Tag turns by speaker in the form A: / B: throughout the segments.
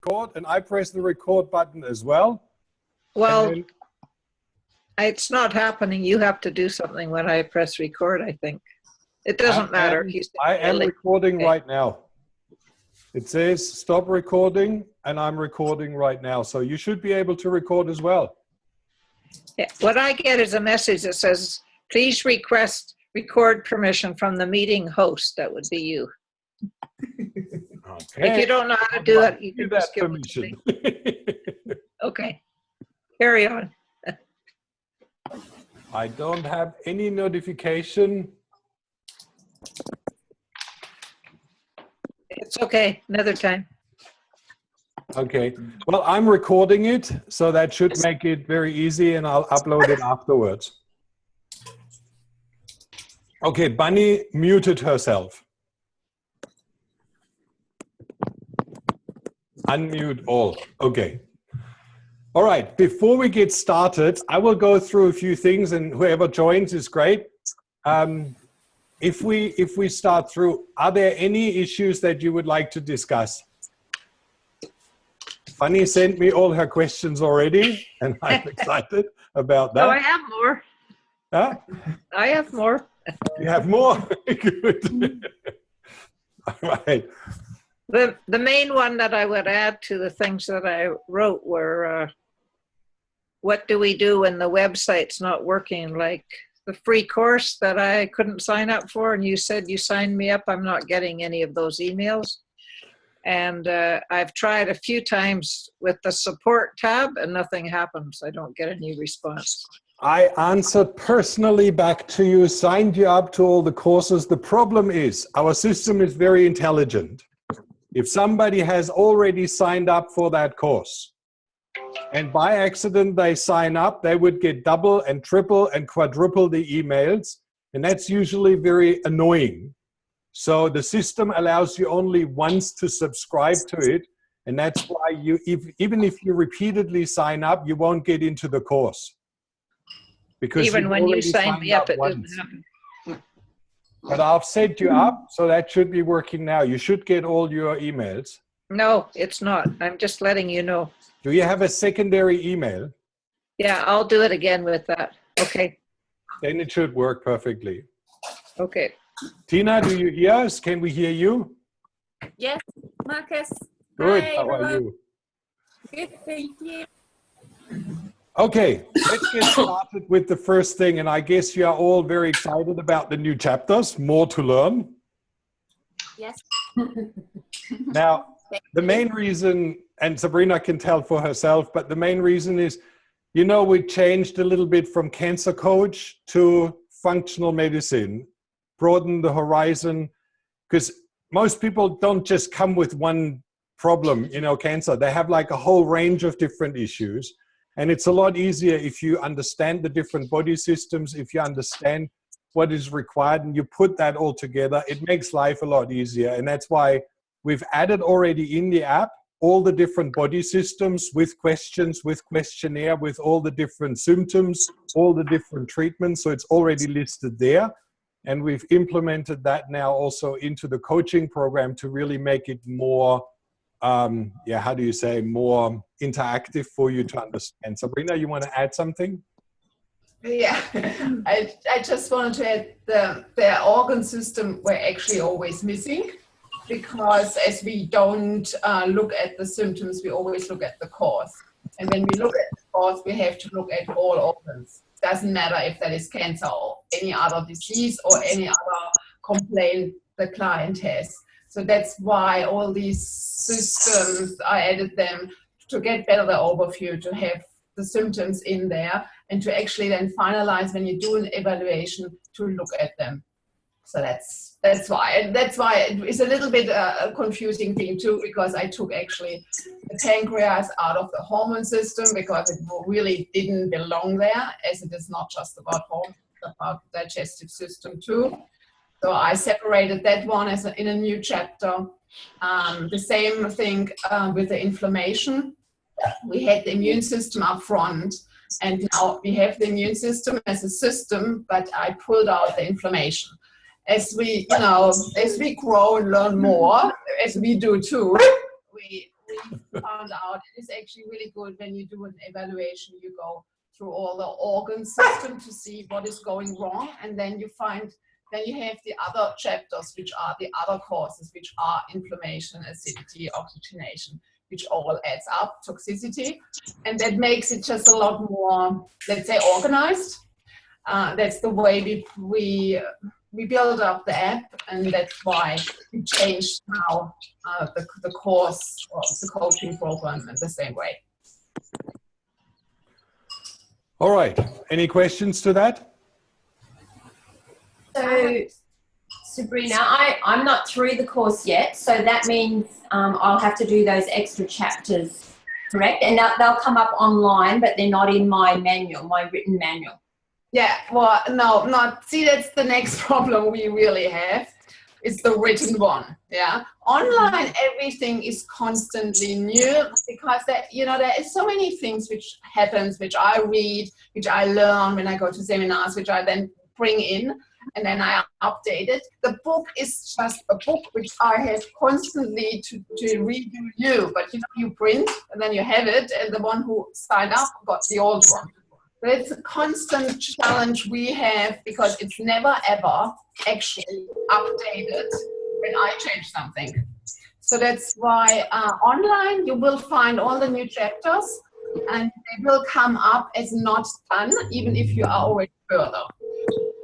A: record, and I press the record button as well.
B: Well, it's not happening. You have to do something when I press record, I think. It doesn't matter.
A: I am recording right now. It says stop recording, and I'm recording right now. So you should be able to record as well.
B: Yeah. What I get is a message that says, please request record permission from the meeting host. That would be you.
A: Okay.
B: If you don't know how to do it, you can just give
A: permission.
B: it to me. Okay. Carry on.
A: I don't have any notification.
B: It's okay. Another time.
A: Okay. Well, I'm recording it, so that should make it very easy, and I'll upload it afterwards. Okay, Bunny muted herself. Unmute all. Okay. All right. Before we get started, I will go through a few things, and whoever joins is great. If we start through, are there any issues that you would like to discuss? Bunny sent me all her questions already, and I'm excited about that.
B: No, I have more.
A: Huh?
B: I have more.
A: You have more? Good. All right.
B: The main one that I would add to the things that I wrote were, what do we do when the website's not working? Like the free course that I couldn't sign up for, and you said you signed me up. I'm not getting any of those emails. And I've tried a few times with the support tab, and nothing happens. I don't get any response.
A: I answered personally back to you, signed you up to all the courses. The problem is our system is very intelligent. If somebody has already signed up for that course and by accident they sign up, they would get double and triple and quadruple the emails. And that's usually very annoying. So the system allows you only once to subscribe to it. And that's why even if you repeatedly sign up, you won't get into the course. Because
B: even when you sign me up, it doesn't happen.
A: But I've set you up, so that should be working now. You should get all your emails.
B: No, it's not. I'm just letting you know.
A: Do you have a secondary email?
B: Yeah, I'll do it again with that. Okay.
A: Then it should work perfectly.
B: Okay.
A: Tina, do you hear us? Can we hear you?
C: Yes, Marcus.
A: Good.
C: Hi,
A: How are
C: everyone.
A: you?
C: Good, thank you.
A: Okay, let's get started with the first thing. And I guess you are all very excited about the new chapters, more to learn.
C: Yes.
A: Now, the main reason, and Sabrina can tell for herself, but the main reason is, you know, we changed a little bit from cancer coach to functional medicine, broaden the horizon, because most people don't just come with one problem, you know, cancer. They have like a whole range of different issues. And it's a lot easier if you understand the different body systems, if you understand what is required and you put that all together, it makes life a lot easier. And that's why we've added already in the app all the different body systems with questions, with questionnaire, with all the different symptoms, all the different treatments. So it's already listed there. And we've implemented that now also into the coaching program to really make it more, how do you say, more interactive for you to understand. Sabrina, you want to add something?
D: Yeah, I just wanted to add the organ system were actually always missing, because as we don't look at the symptoms, we always look at the cause. And when we look at the cause, we have to look at all organs. Doesn't matter if that is cancer or any other disease or any other complaint the client has. So that's why all these systems, I added them to get better the overview, to have the symptoms in there, and to actually then finalize when you do an evaluation to look at them. So that's why. And that's why it's a little bit a confusing thing too, because I took actually the pancreas out of the hormone system because it really didn't belong there, as it is not just about hormones, it's about the digestive system too. So I separated that one in a new chapter. The same thing with the inflammation. We had the immune system up front, and now we have the immune system as a system, but I pulled out the inflammation. As we, as we grow and learn more, as we do too, we found out it is actually really good when you do an evaluation. You go through all the organ system to see what is going wrong, and then you find, then you have the other chapters, which are the other causes, which are inflammation, acidity, oxygenation, which all adds up, toxicity, and that makes it just a lot more, let's say, organized. That's the way we build up the app, and that's why we changed now the course or the coaching program in the same way.
A: All right. Any questions to that?
E: So, Sabrina, I'm not through the course yet, so that means I'll have to do those extra chapters, correct? And they'll come up online, but they're not in my manual, my written manual.
D: Yeah, well, no, not, see, that's the next problem we really have. It's the written one, yeah. Online, everything is constantly new because that, you know, there is so many things which happens, which I read, which I learn when I go to seminars, which I then bring in and then I update it. The book is just a book which I have constantly to redo, but you know, you print and then you have it, and the one who signed up got the old one. But it's a constant challenge we have because it's never ever actually updated when I change something. So that's why online you will find all the new chapters and they will come up as not done, even if you are already further.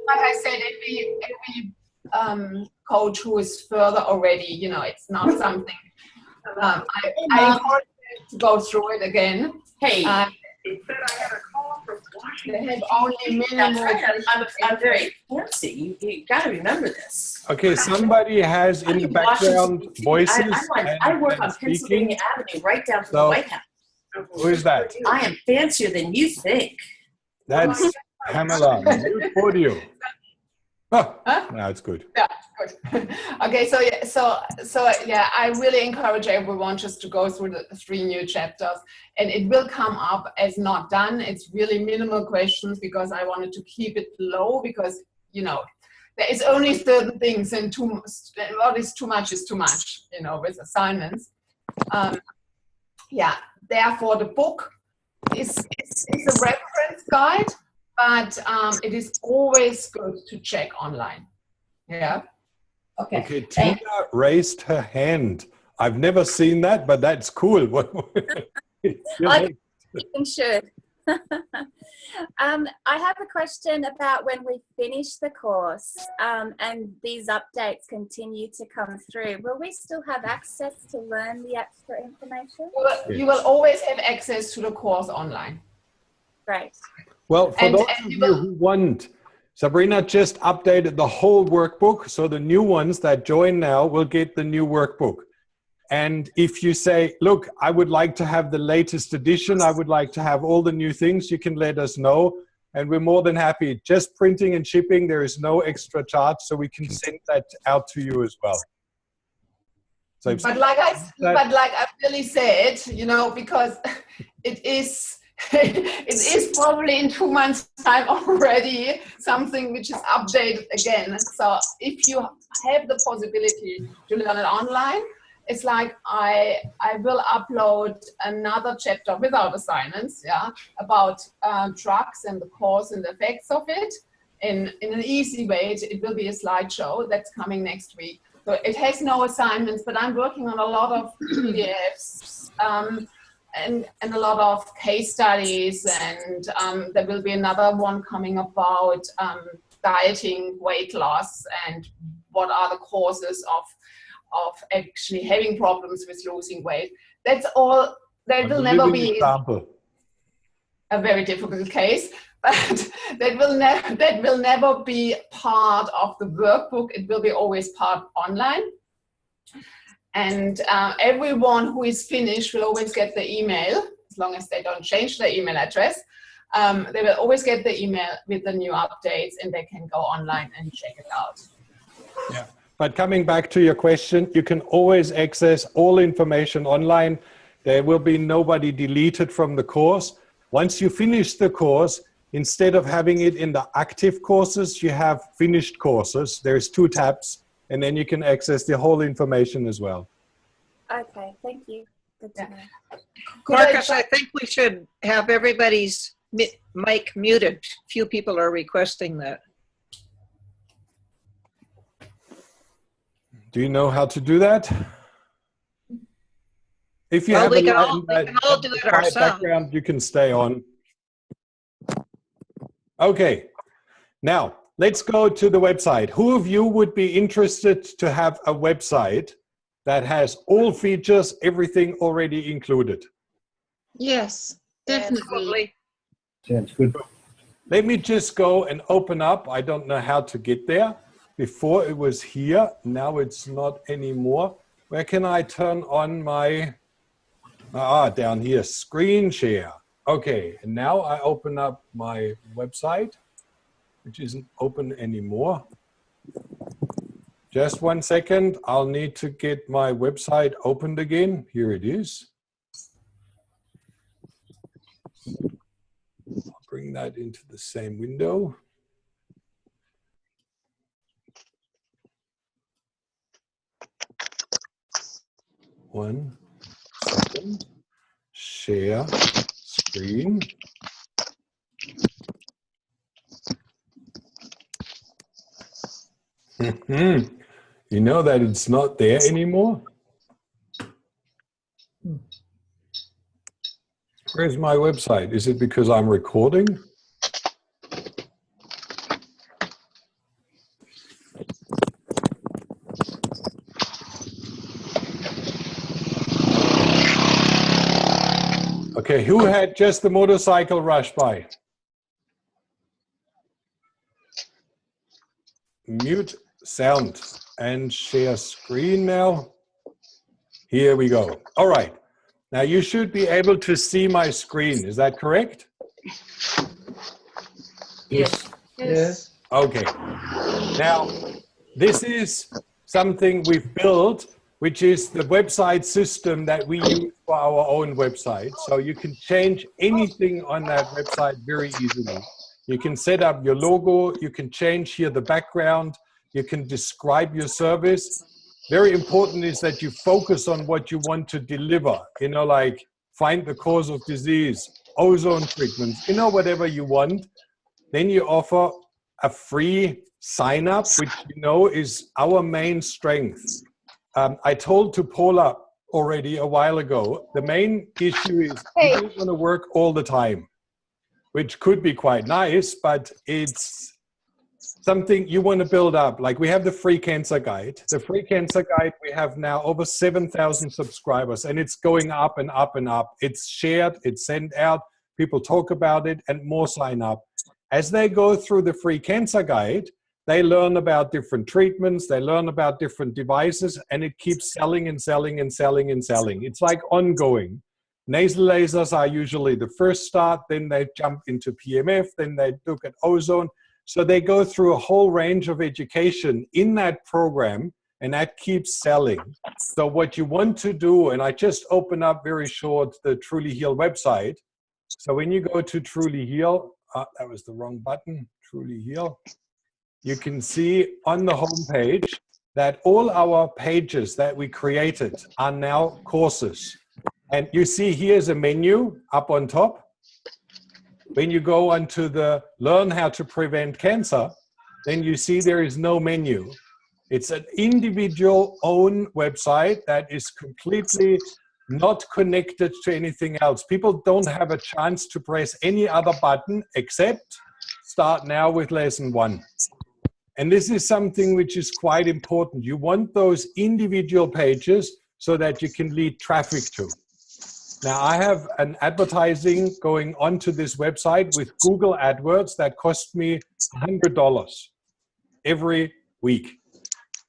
D: Like I said, every coach who is further already, you know, it's not something I encourage you to go through it again.
E: Hey.
D: They have only minimal.
F: I'm very fancy. You got to remember this.
A: Okay, somebody has in the background voices.
F: I work
A: and
F: on
A: speaking.
F: Pennsylvania Avenue, right down from
A: So,
F: the White House.
A: Who is that?
F: I am fancier than you think.
A: That's Pamela. Mute audio. Oh,
D: Huh?
A: now it's good.
D: Yeah, good. Okay, so yeah, I really encourage everyone just to go through the 3 new chapters, and it will come up as not done. It's really minimal questions because I wanted to keep it low because, you know, there is only certain things, and what is too much is too much, you know, with assignments. Yeah, therefore the book is a reference guide, but it is always good to check online. Yeah.
E: Okay.
A: Okay, Tina raised her hand. I've never seen that, but that's cool.
C: You should. I have a question about when we finish the course and these updates continue to come through. Will we still have access to learn the extra information?
D: You will always have access to the course online.
C: Great.
A: Well, for
D: And
A: those of you who want, Sabrina just updated the whole workbook. So the new ones that join now will get the new workbook. And if you say, look, I would like to have the latest edition, I would like to have all the new things, you can let us know. And we're more than happy. Just printing and shipping, there is no extra charge, so we can send that out to you as well. So
D: But like I really said, you know, because it is probably in 2 months' time already something which is updated again. So if you have the possibility to learn it online, it's like I will upload another chapter without assignments, yeah, about drugs and the cause and the effects of it in an easy way. It will be a slideshow that's coming next week. So it has no assignments, but I'm working on a lot of PDFs and a lot of case studies, and there will be another one coming about dieting, weight loss, and what are the causes of actually having problems with losing weight. That's all. That will never be a very difficult case, but that will never be part of the workbook. It will be always part online. And everyone who is finished will always get the email, as long as they don't change their email address. They will always get the email with the new updates, and they can go online and check it out.
A: Yeah. But coming back to your question, you can always access all information online. There will be nobody deleted from the course. Once you finish the course, instead of having it in the active courses, you have finished courses. There's 2 tabs, and then you can access the whole information as well.
C: Okay, thank you. Good to know.
D: Could I
B: Marcus, I think we should have everybody's mic muted. Few people are requesting that.
A: Do you know how to do that? If you
B: Well,
A: have
B: we
A: a
B: can all-
A: line
B: we can all do it
A: quiet
B: ourselves.
A: background, you can stay on. Okay, now let's go to the website. Who of you would be interested to have a website that has all features, everything already included?
G: Yes, definitely.
B: Probably.
H: Sounds good.
A: Let me just go and open up. I don't know how to get there. Before it was here, now it's not anymore. Where can I turn on my, down here, screen share. Okay, and now I open up my website, which isn't open anymore. Just 1 second, I'll need to get my website opened again. Here it is. I'll bring that into the same window. One second, share screen. You know that it's not there anymore? Where's my website? Is it because I'm recording? Okay, who had just the motorcycle rush by? Mute sound and share screen now. Here we go. All right. Now you should be able to see my screen. Is that correct?
F: Yes.
G: Yes.
A: Okay. Now, this is something we've built, which is the website system that we use for our own website. So you can change anything on that website very easily. You can set up your logo, you can change here the background, you can describe your service. Very important is that you focus on what you want to deliver, you know, like find the cause of disease, ozone treatments, you know, whatever you want. Then you offer a free sign up, which you know is our main strength. I told to Paula already a while ago, the main issue is you don't want to work all the time, which could be quite nice, but it's something you want to build up. Like we have the free cancer guide. The free cancer guide, we have now over 7,000 subscribers and it's going up and up and up. It's shared, it's sent out, people talk about it and more sign up. As they go through the free cancer guide, they learn about different treatments, they learn about different devices, and it keeps selling and selling and selling and selling. It's like ongoing. Nasal lasers are usually the first start, then they jump into PMF, then they look at ozone. So they go through a whole range of education in that program, and that keeps selling. So what you want to do, and I just opened up very short the Truly Heal website. So when you go to Truly Heal, that was the wrong button, Truly Heal. You can see on the home page that all our pages that we created are now courses. And you see here's a menu up on top. When you go onto the Learn How to Prevent Cancer, then you see there is no menu. It's an individual own website that is completely not connected to anything else. People don't have a chance to press any other button except start now with lesson 1. And this is something which is quite important. You want those individual pages so that you can lead traffic to. Now, I have an advertising going onto this website with Google AdWords that cost me $100 every week.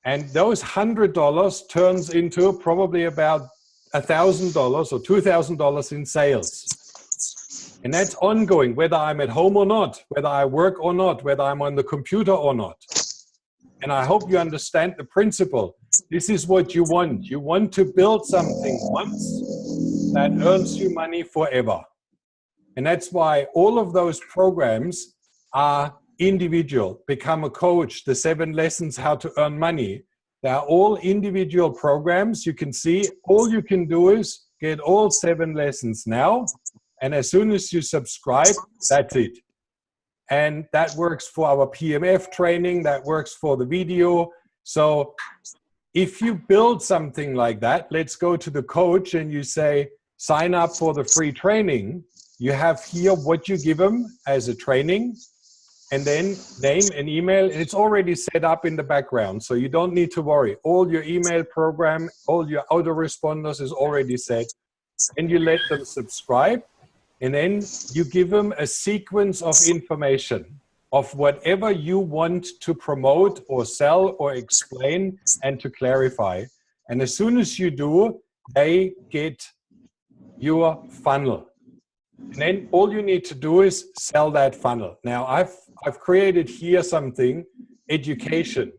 A: And those $100 turns into probably about $1,000 or $2,000 in sales. And that's ongoing, whether I'm at home or not, whether I work or not, whether I'm on the computer or not. And I hope you understand the principle. This is what you want. You want to build something once that earns you money forever. And that's why all of those programs are individual. Become a Coach, the 7 lessons how to earn money. They are all individual programs. You can see all you can do is get all 7 lessons now. And as soon as you subscribe, that's it. And that works for our PMF training, that works for the video. So if you build something like that, let's go to the coach and you say, sign up for the free training. You have here what you give them as a training, and then name and email. And it's already set up in the background, so you don't need to worry. All your email program, all your autoresponders is already set. And you let them subscribe, and then you give them a sequence of information of whatever you want to promote or sell or explain and to clarify. And as soon as you do, they get your funnel. And then all you need to do is sell that funnel. Now, I've created here something, education.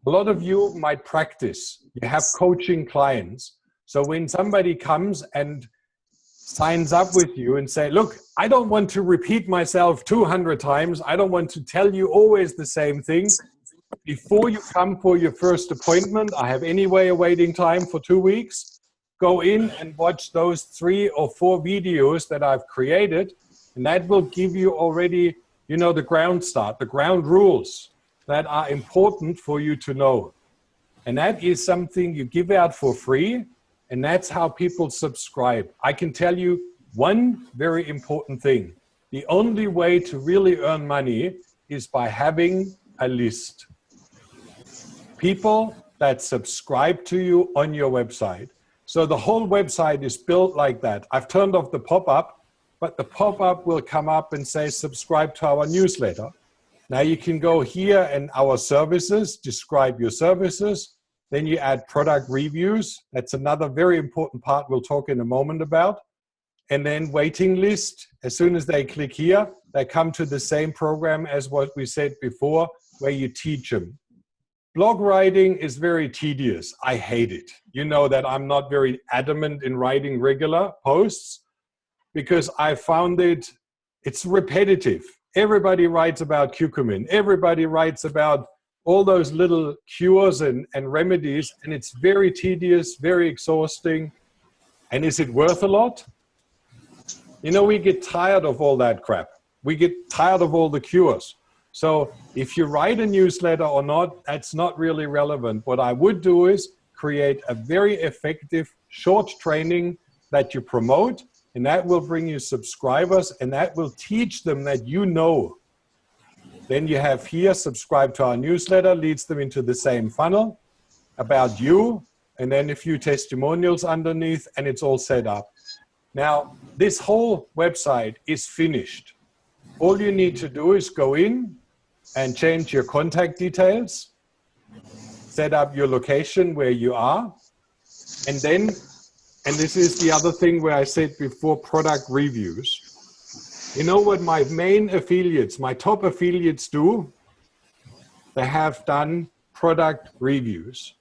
A: A lot of you might practice. You have coaching clients. So when somebody comes and signs up with you and say, look, I don't want to repeat myself 200 times. I don't want to tell you always the same thing. Before you come for your first appointment, I have anyway a waiting time for 2 weeks. Go in and watch those 3 or 4 videos that I've created. And that will give you already, you know, the ground start, the ground rules that are important for you to know. And that is something you give out for free. And that's how people subscribe. I can tell you one very important thing. The only way to really earn money is by having a list. People that subscribe to you on your website. So the whole website is built like that. I've turned off the pop-up, but the pop-up will come up and say, subscribe to our newsletter. Now you can go here and our services, describe your services. Then you add product reviews. That's another very important part we'll talk in a moment about. And then waiting list. As soon as they click here, they come to the same program as what we said before, where you teach them. Blog writing is very tedious. I hate it. You know that I'm not very adamant in writing regular posts because I found it's repetitive. Everybody writes about curcumin. Everybody writes about all those little cures and remedies, and it's very tedious, very exhausting. And is it worth a lot? You know, we get tired of all that crap. We get tired of all the cures. So if you write a newsletter or not, that's not really relevant. What I would do is create a very effective short training that you promote, and that will bring you subscribers, and that will teach them that you know. Then you have here, subscribe to our newsletter, leads them into the same funnel, about you, and then a few testimonials underneath, and it's all set up. Now, this whole website is finished. All you need to do is go in and change your contact details, set up your location where you are, and then, and this is the other thing where I said before, product reviews. You know what my main affiliates, my top affiliates do? They have done product reviews.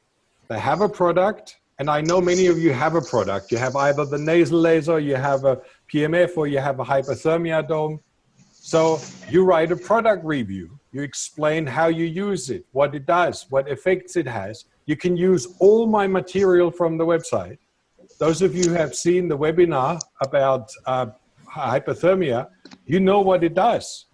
A: They have a product, and I know many of you have a product. You have either the nasal laser, you have a PMF, or you have a hypothermia dome. So you write a product review. You explain how you use it, what it does, what effects it has. You can use all my material from the website. Those of you who have seen the webinar about hypothermia, you know what it does.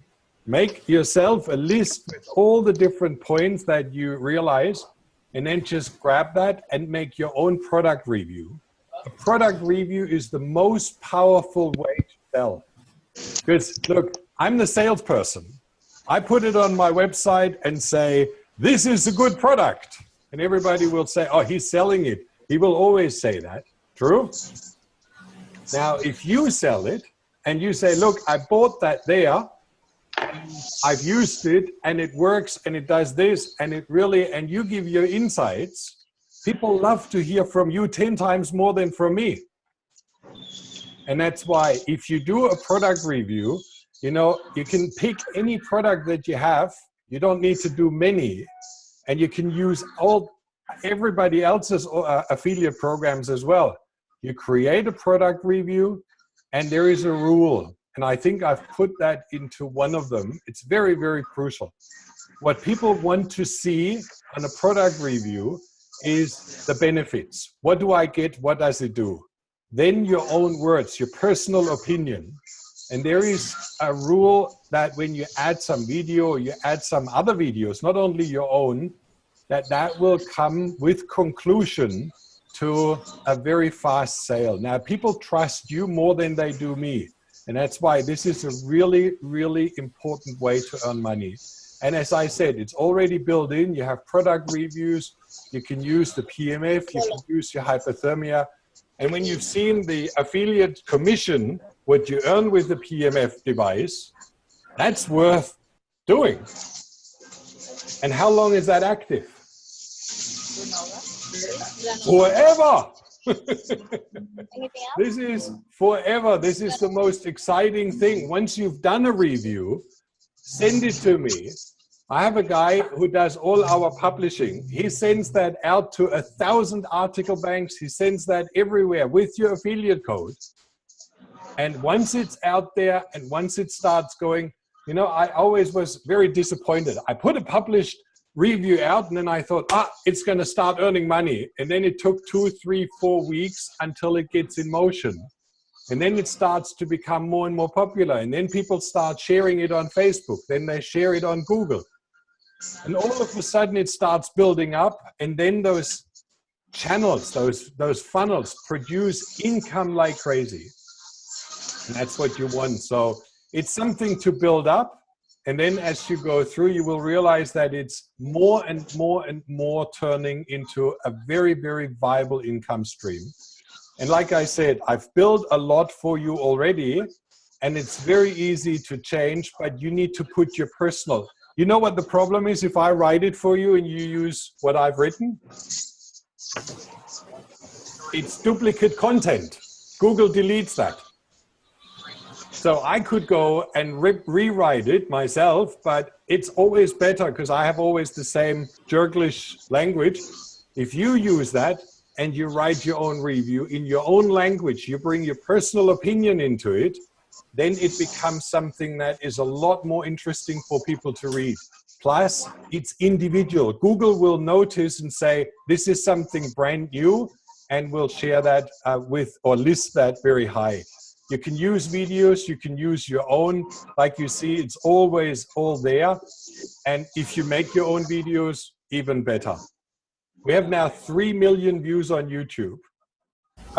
A: Make yourself a list with all the different points that you realize, and then just grab that and make your own product review. A product review is the most powerful way to sell. Because look, I'm the salesperson. I put it on my website and say, this is a good product. And everybody will say, oh, he's selling it. He will always say that. True? Now, if you sell it and you say, look, I bought that there, I've used it and it works and it does this and it really, and you give your insights, people love to hear from you 10 times more than from me. And that's why if you do a product review, you know, you can pick any product that you have. You don't need to do many. And you can use everybody else's affiliate programs as well. You create a product review, and there is a rule. And I think I've put that into one of them. It's very, very crucial. What people want to see on a product review is the benefits. What do I get? What does it do? then your own words, your personal opinion. And there is a rule that when you add some video, or you add some other videos, not only your own, that will come with conclusion to a very fast sale. Now, people trust you more than they do me. And that's why this is a really, really important way to earn money. And as I said, it's already built in. You have product reviews. You can use the PMF. You can use your hypothermia. And when you've seen the affiliate commission, what you earn with the PMF device, that's worth doing. And how long is that active? Forever. This is forever. This is the most exciting thing. Once you've done a review, send it to me. I have a guy who does all our publishing. He sends that out to 1,000 article banks. He sends that everywhere with your affiliate code. And once it's out there and once it starts going, you know, I always was very disappointed. I put a published review out and then I thought, it's going to start earning money. And then it took 2, 3, 4 weeks until it gets in motion. And then it starts to become more and more popular. And then people start sharing it on Facebook. Then they share it on Google. And all of a sudden it starts building up. And then those channels, those funnels produce income like crazy. And that's what you want. So it's something to build up. And then as you go through, you will realize that it's more and more and more turning into a very, very viable income stream. And like I said, I've built a lot for you already, and it's very easy to change, but you need to put your personal. You know what the problem is if I write it for you and you use what I've written? It's duplicate content. Google deletes that. So I could go and rewrite it myself, but it's always better because I have always the same Jerglish language. If you use that and you write your own review in your own language, you bring your personal opinion into it, then it becomes something that is a lot more interesting for people to read. Plus, it's individual. Google will notice and say, this is something brand new, and will share that with or list that very high. You can use videos, you can use your own. Like you see, it's always all there. And if you make your own videos, even better. We have now 3 million views on YouTube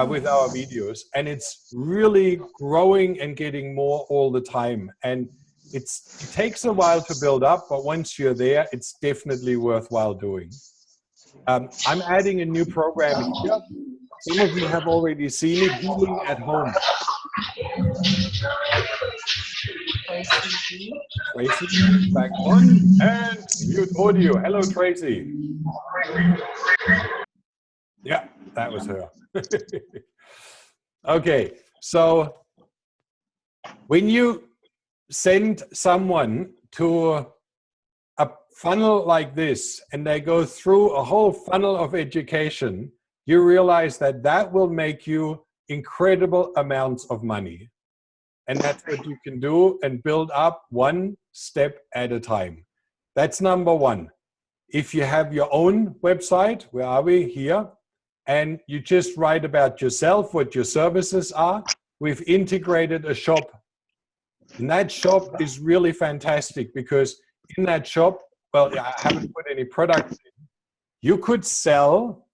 A: with our videos, and it's really growing and getting more all the time. And it takes a while to build up, but once you're there, it's definitely worthwhile doing. I'm adding a new program here. Some of you have already seen it, Healing at Home. Tracy, back on, and mute audio. Hello, Tracy. Yeah, that was her. Okay, so when you send someone to a funnel like this and they go through a whole funnel of education, you realize that that will make you incredible amounts of money. And that's what you can do and build up one step at a time. That's number one. If you have your own website, where are we? Here. And you just write about yourself, what your services are, we've integrated a shop. And that shop is really fantastic because in that shop, well, I haven't put any products in. You could sell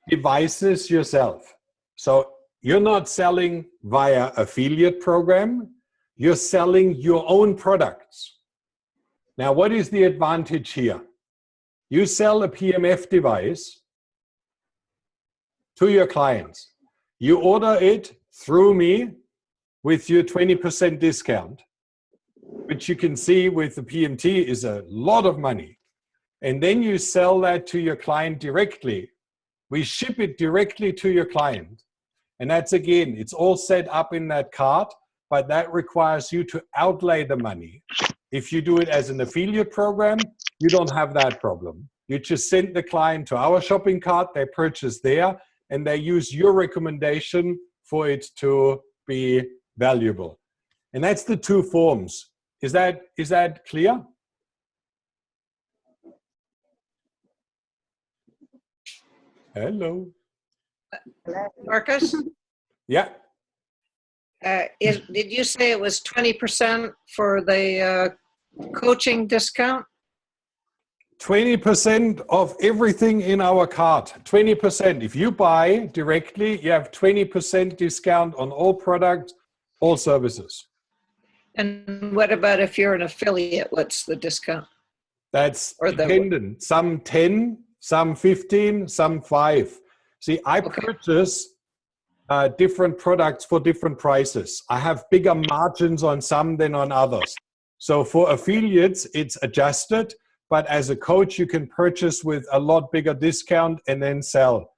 A: devices yourself. So you're not selling via affiliate program, you're selling your own products. Now, what is the advantage here? You sell a PMF device to your clients. You order it through me with your 20% discount, which you can see with the PMT is a lot of money. And then you sell that to your client directly. We ship it directly to your client. And that's, again, it's all set up in that cart, but that requires you to outlay the money. If you do it as an affiliate program, you don't have that problem. You just send the client to our shopping cart, they purchase there, and they use your recommendation for it to be valuable. And that's the two forms. Is that clear? Hello.
B: Marcus?
A: Yeah.
B: Did you say it was 20% for the coaching discount?
A: 20% of everything in our cart. 20%. If you buy directly, you have 20% discount on all products, all services.
B: And what about if you're an affiliate? What's the discount?
A: That's
B: Or the-
A: dependent. Some 10, some 15, some 5. See, I purchase different products for different prices. I have bigger margins on some than on others. So for affiliates, it's adjusted. But as a coach, you can purchase with a lot bigger discount and then sell.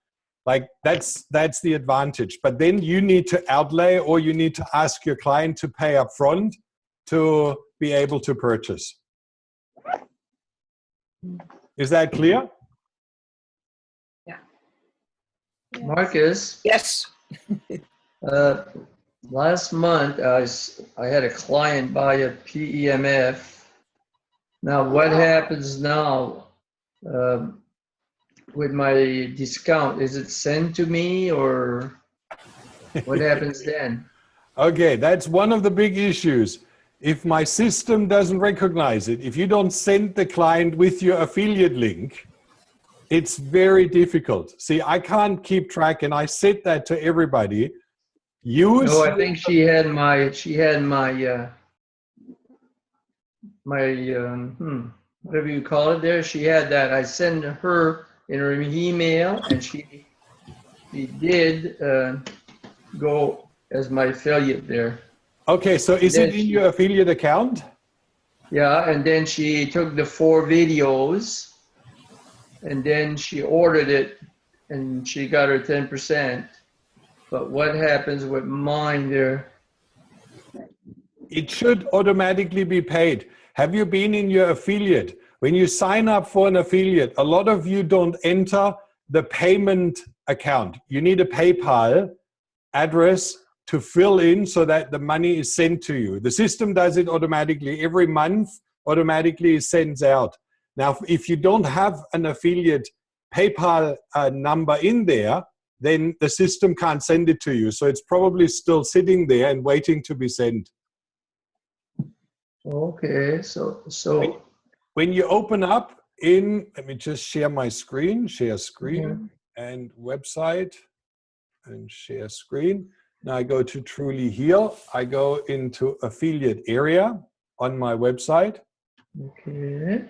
A: Like that's the advantage. But then you need to outlay, or you need to ask your client to pay up front to be able to purchase. Is that clear?
G: Marcus,
B: Yes.
G: last month I had a client buy a PEMF. Now, what happens now with my discount? Is it sent to me, or what happens then?
A: Okay, that's one of the big issues. If my system doesn't recognize it, if you don't send the client with your affiliate link, it's very difficult. See, I can't keep track, and I said that to everybody.
G: No, I think she had my whatever you call it there. She had that. I sent her in her email, and she did go as my affiliate there.
A: Okay, so is it in your affiliate account?
G: Yeah, and then she took the 4 videos, and then she ordered it, and she got her 10%. But what happens with mine there?
A: It should automatically be paid. Have you been in your affiliate? When you sign up for an affiliate, a lot of you don't enter the payment account. You need a PayPal address to fill in so that the money is sent to you. The system does it automatically. Every month, automatically sends out. Now, if you don't have an affiliate PayPal number in there, then the system can't send it to you. So it's probably still sitting there and waiting to be sent.
G: Okay, so
A: when you open up in, let me just share my screen, share screen and website and share screen. Now I go to Truly Heal. I go into affiliate area on my website.
G: Okay.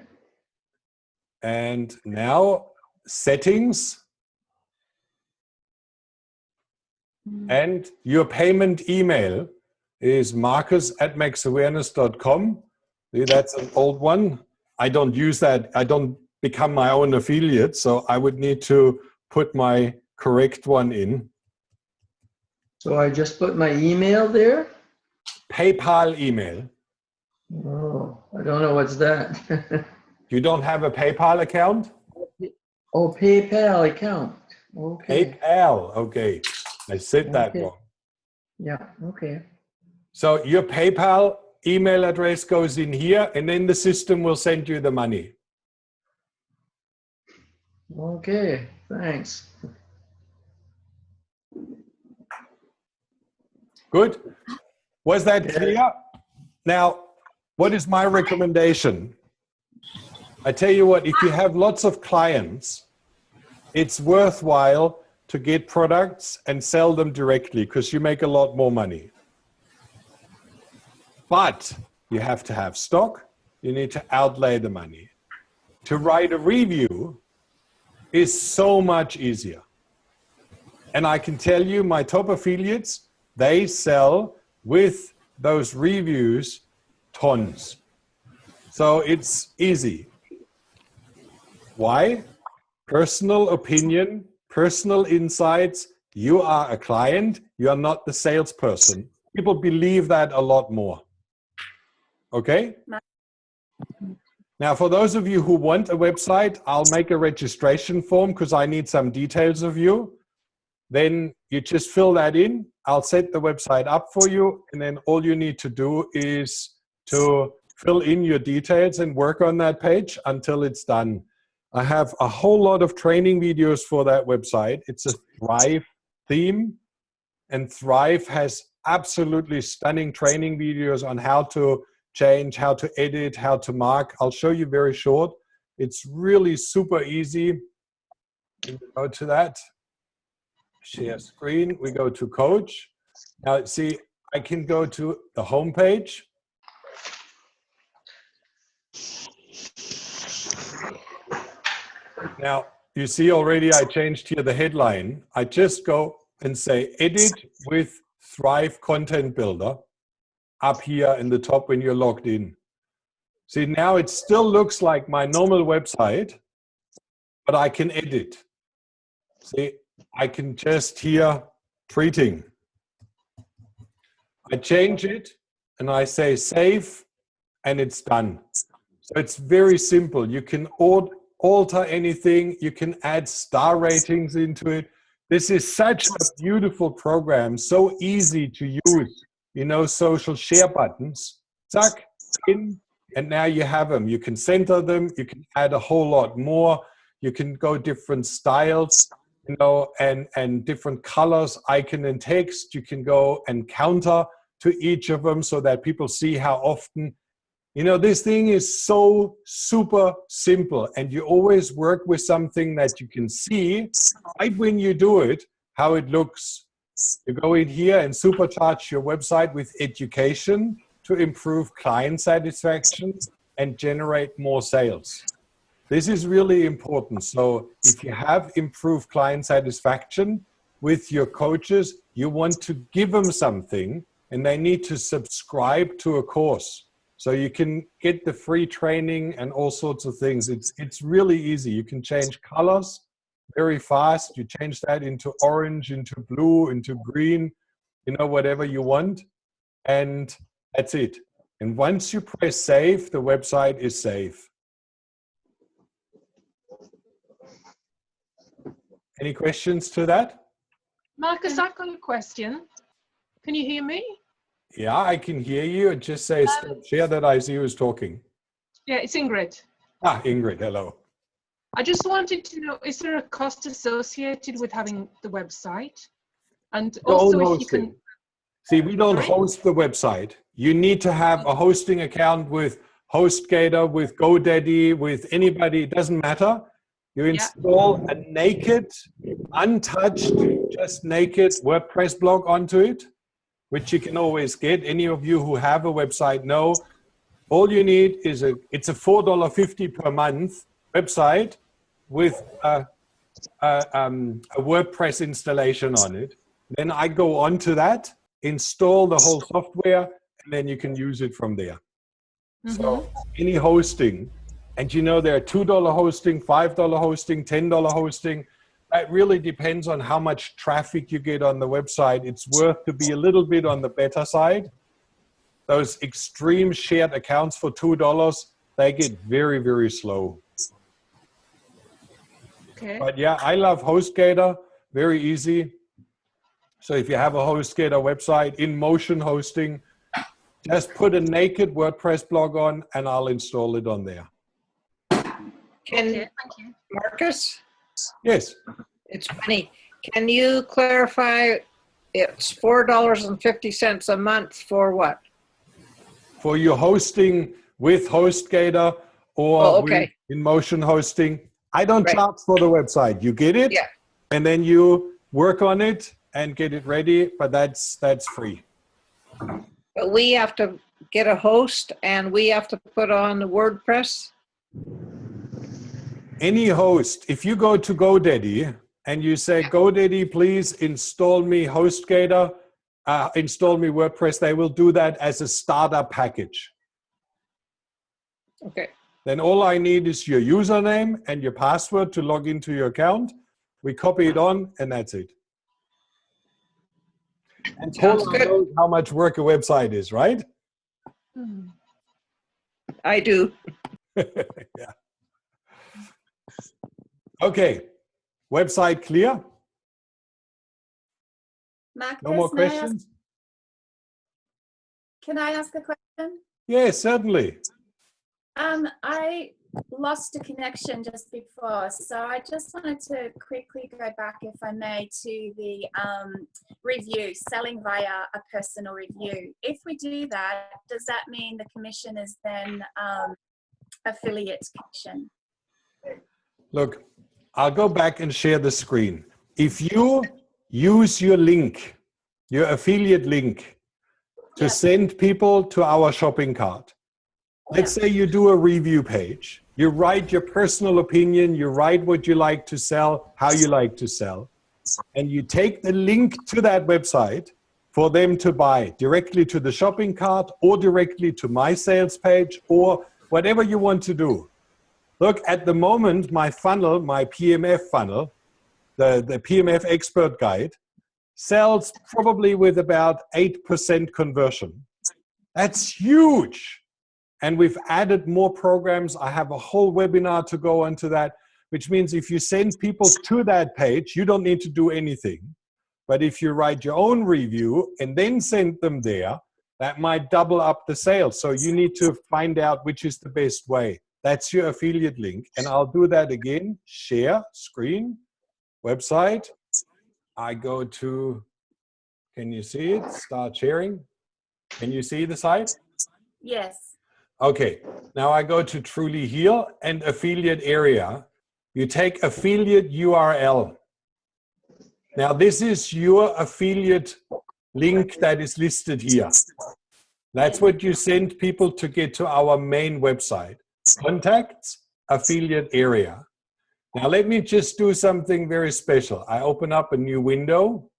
A: And now settings. And your payment email is marcus@maxawareness.com. That's an old one. I don't use that. I don't become my own affiliate, so I would need to put my correct one in.
G: So I just put my email there?
A: PayPal email.
G: Oh, I don't know what's that.
A: You don't have a PayPal account?
G: Oh, PayPal account. Okay.
A: PayPal, okay. I said that wrong.
G: Yeah, okay.
A: So your PayPal email address goes in here, and then the system will send you the money.
G: Okay, thanks.
A: Good. Was that clear? Now, what is my recommendation? I tell you what, if you have lots of clients, it's worthwhile to get products and sell them directly because you make a lot more money. But you have to have stock. You need to outlay the money. To write a review is so much easier. And I can tell you, my top affiliates, they sell with those reviews tons. So it's easy. Why? Personal opinion, personal insights. You are a client. You are not the salesperson. People believe that a lot more. Okay? Now, for those of you who want a website, I'll make a registration form because I need some details of you. Then you just fill that in. I'll set the website up for you. And then all you need to do is to fill in your details and work on that page until it's done. I have a whole lot of training videos for that website. It's a Thrive theme. and Thrive has absolutely stunning training videos on how to change, how to edit, how to mark. I'll show you very short. It's really super easy. We go to that, share screen, we go to coach. Now see, I can go to the home page. Now, you see already I changed here the headline. I just go and say edit with Thrive Content Builder up here in the top when you're logged in. See, now it still looks like my normal website, but I can edit. See, I can just here treating. I change it and I say save and it's done. So it's very simple. You can alter anything. You can add star ratings into it. This is such a beautiful program, so easy to use. You know, social share buttons, tuck in, and now you have them. You can center them. You can add a whole lot more. You can go different styles, you know, and different colors, icon and text. You can go and counter to each of them so that people see how often. You know, this thing is so super simple, and you always work with something that you can see right when you do it, how it looks. You go in here and supercharge your website with education to improve client satisfaction and generate more sales. This is really important. So if you have improved client satisfaction with your coaches, you want to give them something, and they need to subscribe to a course. So you can get the free training and all sorts of things. It's really easy. You can change colors very fast. You change that into orange, into blue, into green, you know, whatever you want. And that's it. And once you press save, the website is safe. Any questions to that?
H: Marcus, I've got a question. Can you hear me?
A: Yeah, I can hear you. It just says stop share that I see who's talking.
H: Yeah, it's Ingrid.
A: Ah, Ingrid, hello.
H: I just wanted to know, is there a cost associated with having the website? And also if you can...
A: See, we don't host the website. You need to have a hosting account with HostGator, with GoDaddy, with anybody, it doesn't matter. You install a naked, untouched, just naked WordPress blog onto it, which you can always get. Any of you who have a website know, all you need is it's a $4.50 per month website with a WordPress installation on it. Then I go on to that, install the whole software, and then you can use it from there. So any hosting, and you know there are $2 hosting, $5 hosting, $10 hosting. That really depends on how much traffic you get on the website. It's worth to be a little bit on the better side. Those extreme shared accounts for $2, they get very, very slow.
H: Okay.
A: But yeah, I love HostGator, very easy. So if you have a HostGator website, InMotion hosting, just put a naked WordPress blog on and I'll install it on there.
B: Can
H: Thank you.
B: Marcus?
A: Yes.
B: It's funny. Can you clarify? It's $4.50 a month for what?
A: For your hosting with HostGator or with InMotion hosting. I don't charge for the website. You get it, and then you work on it and get it ready, but that's free.
B: But we have to get a host and we have to put on the WordPress?
A: Any host, if you go to GoDaddy and you say, GoDaddy, please install me HostGator, install me WordPress, they will do that as a starter package.
B: Okay.
A: Then all I need is your username and your password to log into your account. We copy it on and that's it. And Paula knows how much work a website is, right?
B: I do.
A: Yeah. Okay, website clear?
C: Marcus,
A: No more questions?
C: Can I ask a question?
A: Yes, certainly.
C: I lost a connection just before, so I just wanted to quickly go back, if I may, to the review, selling via a personal review. If we do that, does that mean the commission is then affiliate commission?
A: Look, I'll go back and share the screen. If you use your link, your affiliate link, to send people to our shopping cart, let's say you do a review page, you write your personal opinion, you write what you like to sell, how you like to sell, and you take the link to that website for them to buy directly to the shopping cart or directly to my sales page or whatever you want to do. Look, at the moment, my funnel, my PMF funnel, the PMF expert guide, sells probably with about 8% conversion. That's huge. And we've added more programs. I have a whole webinar to go into that, which means if you send people to that page, you don't need to do anything. But if you write your own review and then send them there, that might double up the sales. So you need to find out which is the best way. That's your affiliate link. And I'll do that again. Share, screen, website. I go to, can you see it? Start sharing. Can you see the site?
C: Yes.
A: Okay, now I go to Truly Heal and affiliate area. You take affiliate URL. Now this is your affiliate link that is listed here. That's what you send people to get to our main website. Contacts, affiliate area. Now let me just do something very special. I open up a new window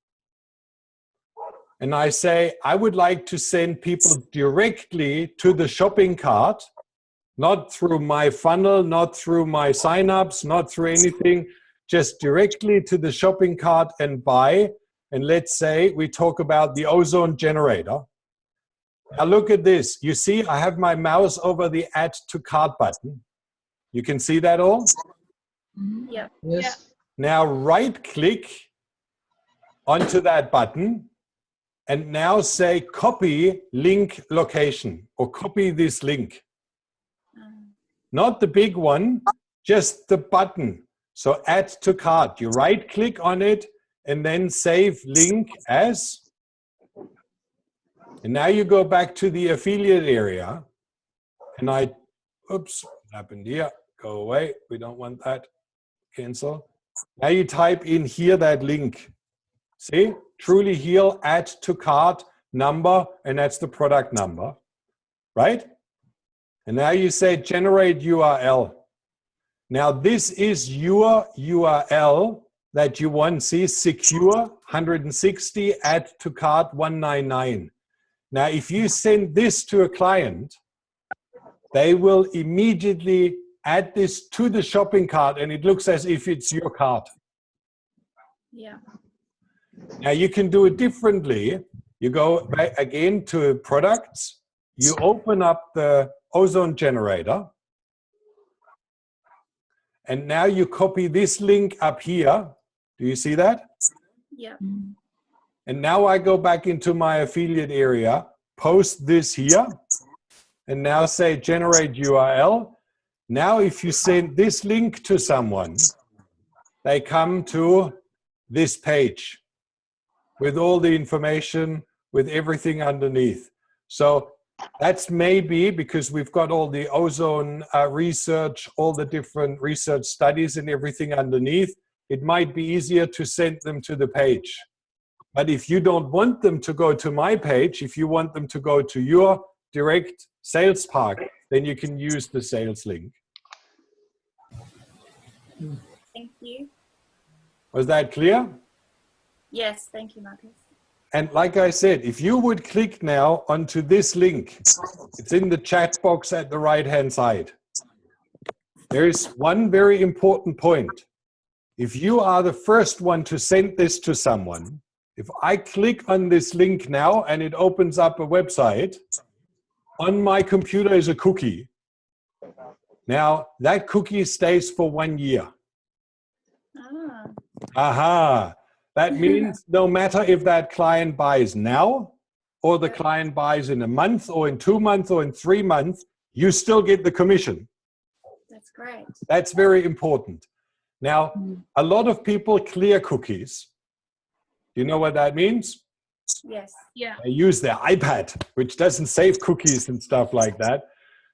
A: and I say, I would like to send people directly to the shopping cart, not through my funnel, not through my signups, not through anything, just directly to the shopping cart and buy. And let's say we talk about the ozone generator. Now look at this. You see, I have my mouse over the add to cart button. You can see that all?
C: Yeah.
G: Yes.
A: Now right click onto that button and now say copy link location or copy this link. Not the big one, just the button. So add to cart. You right click on it and then save link as. And now you go back to the affiliate area and oops, what happened here? Go away. We don't want that. Cancel. Now you type in here that link. See? Truly Heal, add to cart, number, and that's the product number. Right? And now you say generate URL. Now this is your URL that you want. See, secure 160, add to cart 199. Now if you send this to a client, they will immediately add this to the shopping cart and it looks as if it's your cart.
C: Yeah.
A: Now you can do it differently. You go back again to products. You open up the ozone generator. And now you copy this link up here. Do you see that?
C: Yeah.
A: And now I go back into my affiliate area, post this here, and now say generate URL. Now if you send this link to someone, they come to this page with all the information, with everything underneath. So that's maybe because we've got all the ozone research, all the different research studies and everything underneath. It might be easier to send them to the page. But if you don't want them to go to my page, if you want them to go to your direct sales pack, then you can use the sales link.
C: Thank you.
A: Was that clear?
C: Yes, thank you, Marcus.
A: And like I said, if you would click now onto this link, it's in the chat box at the right-hand side. There is one very important point. If you are the first one to send this to someone, if I click on this link now and it opens up a website, on my computer is a cookie. Now, that cookie stays for 1 year.
C: Ah.
A: Aha. That means no matter if that client buys now or the client buys in a month or in 2 months or in 3 months, you still get the commission.
C: That's great.
A: That's very important. Now, a lot of people clear cookies. Do you know what that means?
C: Yes.
H: Yeah.
A: They use their iPad, which doesn't save cookies and stuff like that.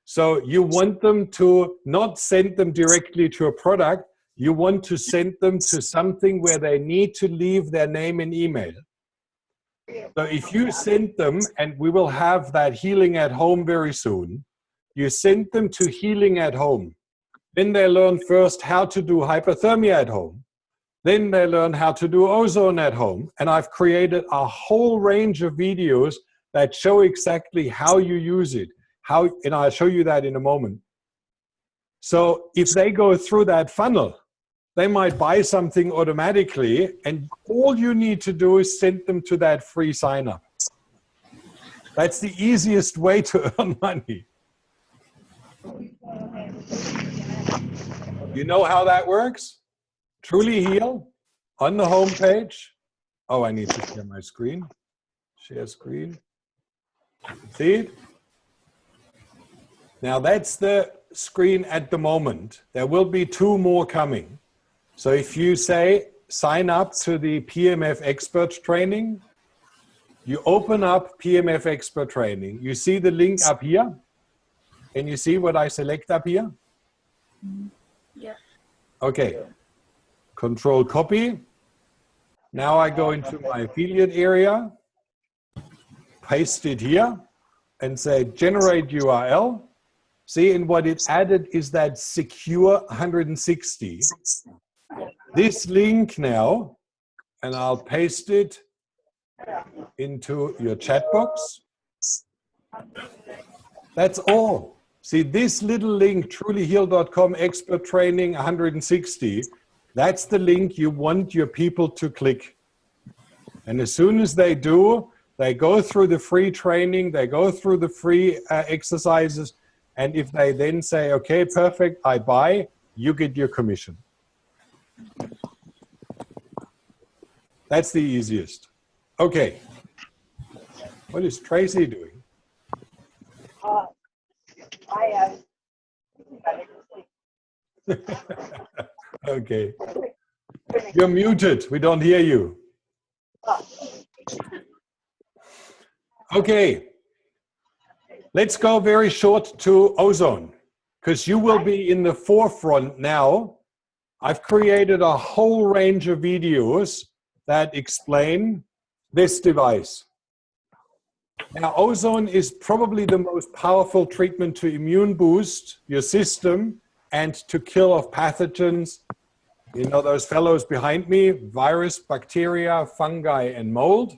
A: So you want them to not send them directly to a product. You want to send them to something where they need to leave their name and email. So if you send them, and we will have that Healing at Home very soon, you send them to Healing at Home. Then they learn first how to do hypothermia at home. Then they learn how to do ozone at home. And I've created a whole range of videos that show exactly how you use it. And I'll show you that in a moment. So if they go through that funnel, they might buy something automatically, and all you need to do is send them to that free sign up. That's the easiest way to earn money. You know how that works? Truly Heal on the home page. Oh, I need to share my screen. Share screen. See it? Now that's the screen at the moment. There will be 2 more coming. So if you say sign up to the PMF expert training, you open up PMF expert training. You see the link up here. Can you see what I select up here?
C: Yeah.
A: Okay. Control copy. Now I go into my affiliate area, paste it here, and say generate URL. See, and what it added is that secure 160. This link now, and I'll paste it into your chat box. That's all. See, this little link, trulyheal.com expert training 160, that's the link you want your people to click. And as soon as they do, they go through the free training, they go through the free exercises, and if they then say, okay, perfect, I buy, you get your commission. That's the easiest. Okay. What is Tracy doing? Okay. You're muted. We don't hear you. Okay. Let's go very short to ozone, because you will be in the forefront now. I've created a whole range of videos that explain this device. Now, ozone is probably the most powerful treatment to immune boost your system and to kill off pathogens. You know those fellows behind me, virus, bacteria, fungi, and mold.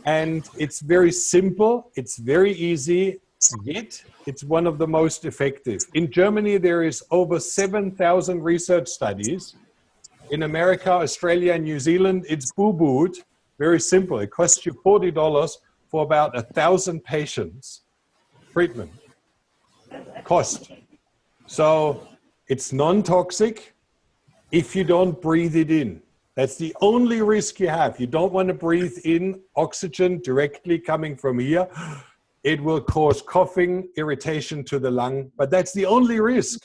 A: And it's very simple, it's very easy, yet it's one of the most effective. In Germany, there is over 7,000 research studies. In America, Australia, and New Zealand, it's boo-booed. Very simple. It costs you $40 for about 1,000 patients treatment cost. So it's non-toxic if you don't breathe it in. That's the only risk you have. You don't want to breathe in oxygen directly coming from here. It will cause coughing, irritation to the lung, but that's the only risk.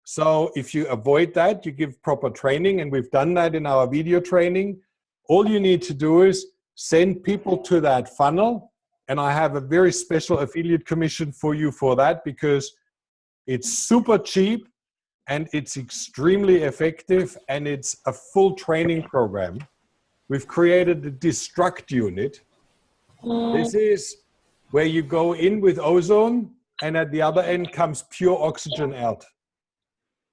A: So if you avoid that, you give proper training, and we've done that in our video training. All you need to do is send people to that funnel, and I have a very special affiliate commission for you for that, because it's super cheap and it's extremely effective, and it's a full training program. We've created the Destruct unit. This is where you go in with ozone, and at the other end comes pure oxygen out.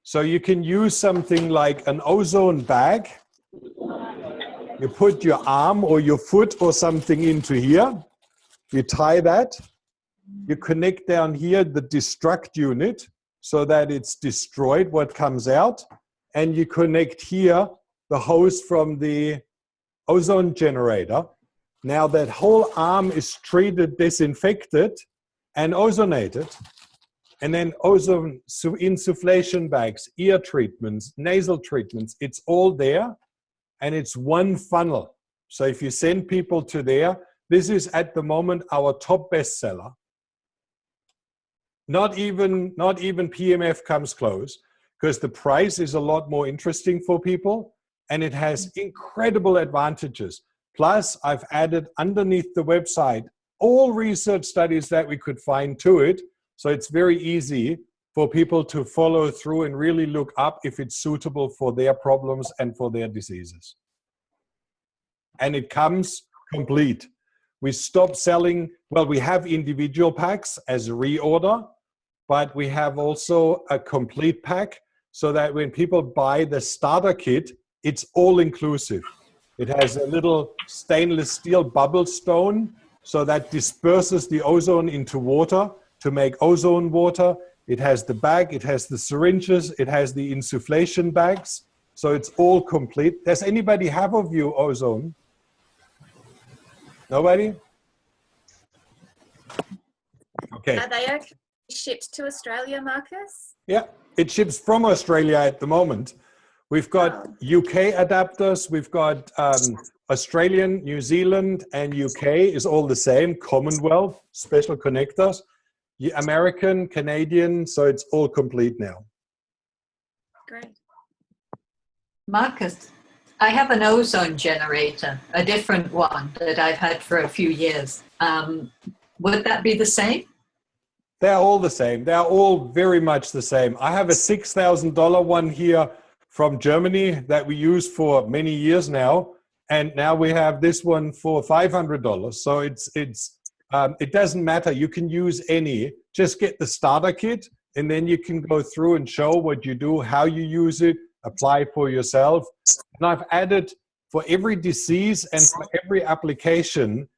A: So you can use something like an ozone bag. You put your arm or your foot or something into here. You tie that. You connect down here the Destruct unit so that it's destroyed what comes out. And you connect here the hose from the ozone generator. Now that whole arm is treated, disinfected, and ozonated. And then ozone insufflation bags, ear treatments, nasal treatments, it's all there. And it's one funnel. So if you send people to there, this is at the moment our top bestseller. not even PMF comes close, because the price is a lot more interesting for people and it has incredible advantages. Plus, I've added underneath the website all research studies that we could find to it. So it's very easy for people to follow through and really look up if it's suitable for their problems and for their diseases. And it comes complete. We stopped selling, well, we have individual packs as a reorder, but we have also a complete pack so that when people buy the starter kit, it's all inclusive. It has a little stainless steel bubble stone so that disperses the ozone into water to make ozone water. It has the bag, it has the syringes, it has the insufflation bags. So it's all complete. Does anybody have of you ozone? Nobody? Okay.
C: Are they okay shipped to Australia, Marcus?
A: Yeah, it ships from Australia at the moment. We've got UK adapters, we've got Australian, New Zealand, and UK is all the same, Commonwealth, special connectors, American, Canadian, so it's all complete now.
C: Great.
I: Marcus, I have an ozone generator, a different one that I've had for a few years. Would that be the same?
A: They're all the same. They're all very much the same. I have a $6,000 one here from Germany that we use for many years now. And now we have this one for $500. So it doesn't matter. You can use any. Just get the starter kit, and then you can go through and show what you do, how you use it, apply for yourself. And I've added for every disease and for every application,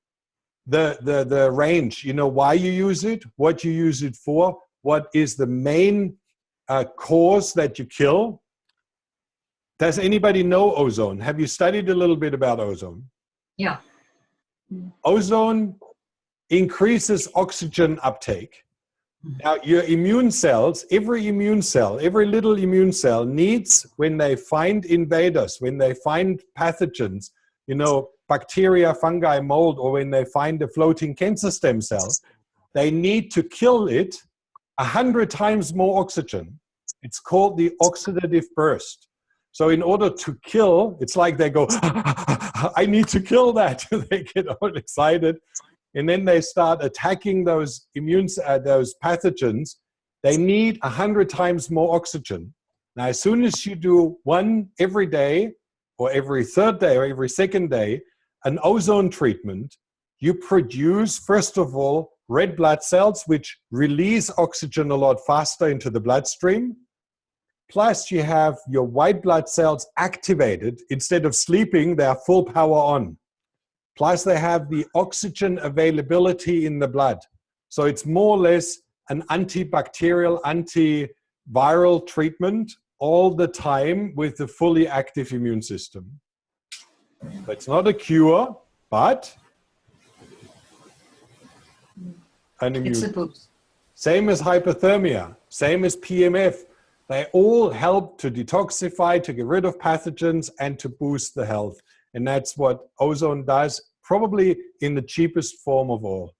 A: the range, you know, why you use it, what you use it for, what is the main cause that you kill. Does anybody know ozone? Have you studied a little bit about ozone?
I: Yeah.
A: Ozone increases oxygen uptake. Now, your immune cells, every little immune cell needs, when they find invaders, when they find pathogens, you know, bacteria, fungi, mold, or when they find a floating cancer stem cell, they need to kill it 100 times more oxygen. It's called the oxidative burst. So in order to kill, it's like they go, I need to kill that. They get all excited. And then they start attacking those those pathogens. They need 100 times more oxygen. Now, as soon as you do one every day, or every third day, or every second day, an ozone treatment, you produce, first of all, red blood cells, which release oxygen a lot faster into the bloodstream. Plus, you have your white blood cells activated. Instead of sleeping, they are full power on. Plus, they have the oxygen availability in the blood. So it's more or less an antibacterial, antiviral treatment all the time with the fully active immune system. So it's not a cure, but an immune.
I: It's a boost.
A: Same as hypothermia, same as PMF. They all help to detoxify, to get rid of pathogens, and to boost the health. And that's what ozone does, probably in the cheapest form of all.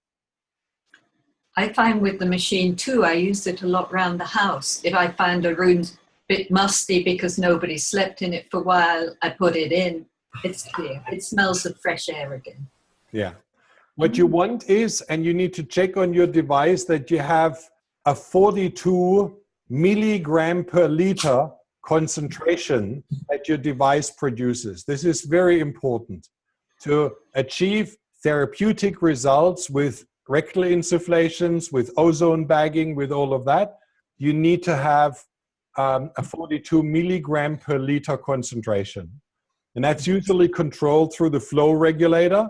I: I find with the machine too, I use it a lot around the house. If I find a room a bit musty because nobody slept in it for a while, I put it in. It's clear. It smells of fresh air again.
A: Yeah. What you want is, and you need to check on your device, that you have a 42 milligram per liter concentration that your device produces. This is very important. To achieve therapeutic results with rectal insufflations, with ozone bagging, with all of that, you need to have a 42 milligram per liter concentration. And that's usually controlled through the flow regulator.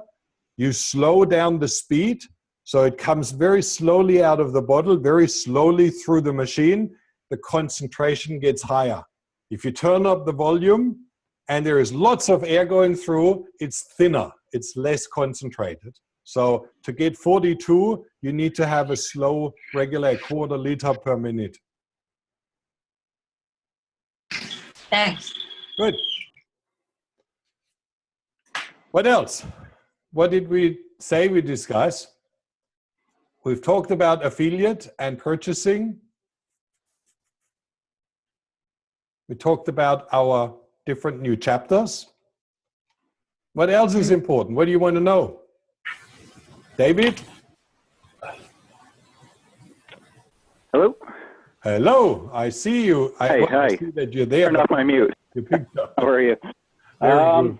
A: You slow down the speed, so it comes very slowly out of the bottle, very slowly through the machine. The concentration gets higher. If you turn up the volume and there is lots of air going through, it's thinner, it's less concentrated. So to get 42, you need to have a slow, regular quarter liter per minute.
I: Thanks.
A: Good. What else? What did we say we discuss? We've talked about affiliate and purchasing. We talked about our different new chapters. What else is important? What do you want to know? David?
J: Hello?
A: Hello, I see you.
J: Hi,
A: I see that you're there.
J: Turn off my mute.
A: You picked up.
J: How are you?
A: Very good.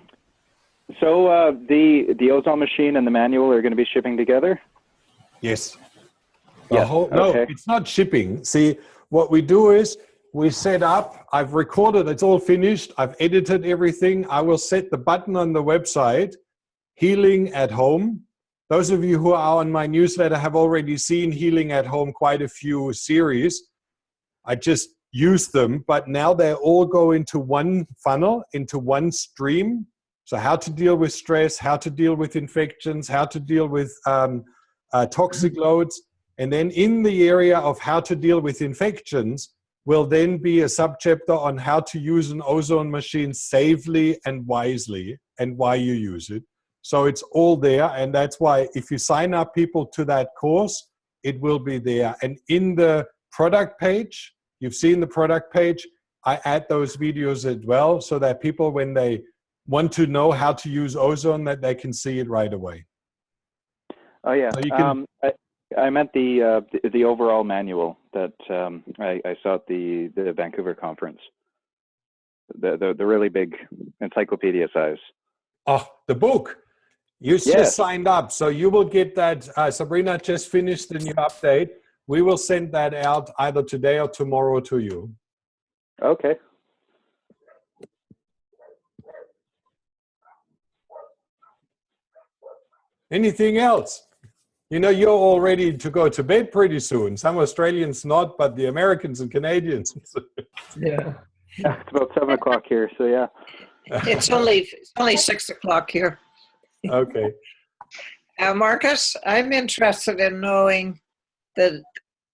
J: So the ozone machine and the manual are going to be shipping together?
A: Yes.
J: Yeah,
A: No,
J: okay.
A: it's not shipping. See, what we do is we set up, I've recorded, it's all finished. I've edited everything. I will set the button on the website, Healing at Home. Those of you who are on my newsletter have already seen Healing at Home, quite a few series. I just use them, but now they all go into one funnel, into one stream. So how to deal with stress, how to deal with infections, how to deal with toxic loads. And then in the area of how to deal with infections will then be a subchapter on how to use an ozone machine safely and wisely and why you use it. So it's all there. And that's why if you sign up people to that course, it will be there. And in the product page, you've seen the product page, I add those videos as well so that people, when they want to know how to use ozone, that they can see it right away.
J: Oh yeah.
A: So you can,
J: I meant the overall manual that I saw at the Vancouver conference. The really big encyclopedia size.
A: oh, the book. You just signed up, so you will get that. Sabrina just finished the new update. We will send that out either today or tomorrow to you.
J: Okay.
A: Anything else? You know, you're all ready to go to bed pretty soon. Some Australians not, but the Americans and Canadians.
G: Yeah.
J: Yeah, it's about 7 o'clock here, so yeah.
B: It's only 6 o'clock here.
A: Okay.
B: Marcus, I'm interested in knowing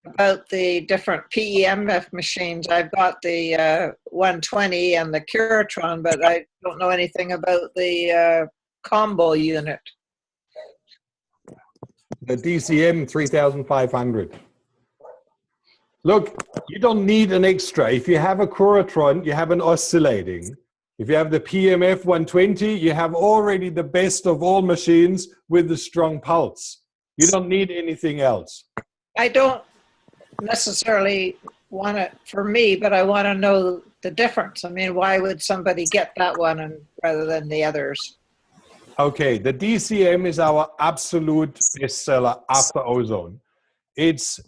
B: about the different PEMF machines. I've got the 120 and the Curatron, but I don't know anything about the combo unit.
A: The DCM 3500. Look, you don't need an extra. If you have a Curatron, you have an oscillating. If you have the PMF 120, you have already the best of all machines with the strong pulse. You don't need anything else.
B: I don't necessarily want it for me, but I want to know the difference. I mean, why would somebody get that one rather than the others?
A: Okay, the DCM is our absolute bestseller after ozone. It's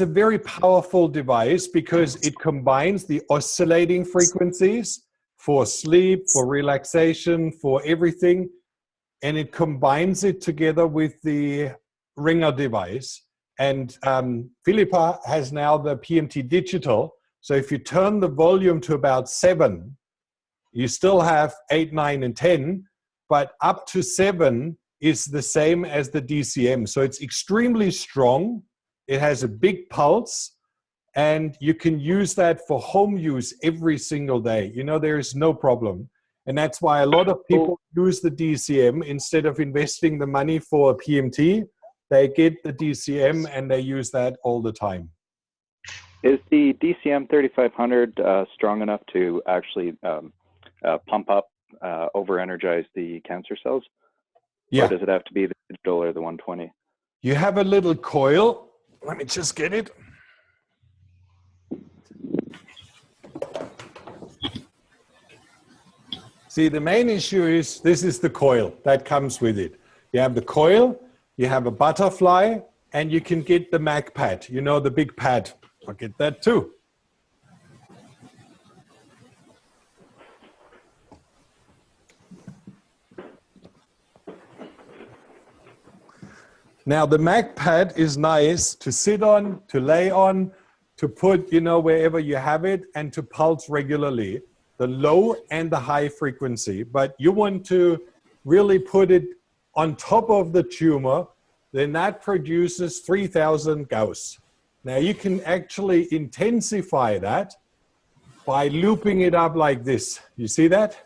A: a very powerful device because it combines the oscillating frequencies for sleep, for relaxation, for everything, and it combines it together with the Ringer device. And Philippa has now the PMT Digital. So if you turn the volume to about 7, you still have 8, 9, and 10, but up to 7 is the same as the DCM. So it's extremely strong. It has a big pulse, and you can use that for home use every single day. You know, there is no problem. And that's why a lot of people use the DCM instead of investing the money for a PMT. They get the DCM and they use that all the time.
J: Is the DCM 3500 strong enough to actually pump up, over-energize the cancer cells?
A: Yeah.
J: Or does it have to be the digital or the 120?
A: You have a little coil. Let me just get it. See, the main issue is this is the coil that comes with it. You have the coil, you have a butterfly, and you can get the Mac pad. You know, the big pad. I'll get that too. Now, the Mac pad is nice to sit on, to lay on, to put, you know, wherever you have it, and to pulse regularly, the low and the high frequency. But you want to really put it on top of the tumor, then that produces 3000 Gauss. Now, you can actually intensify that by looping it up like this. You see that?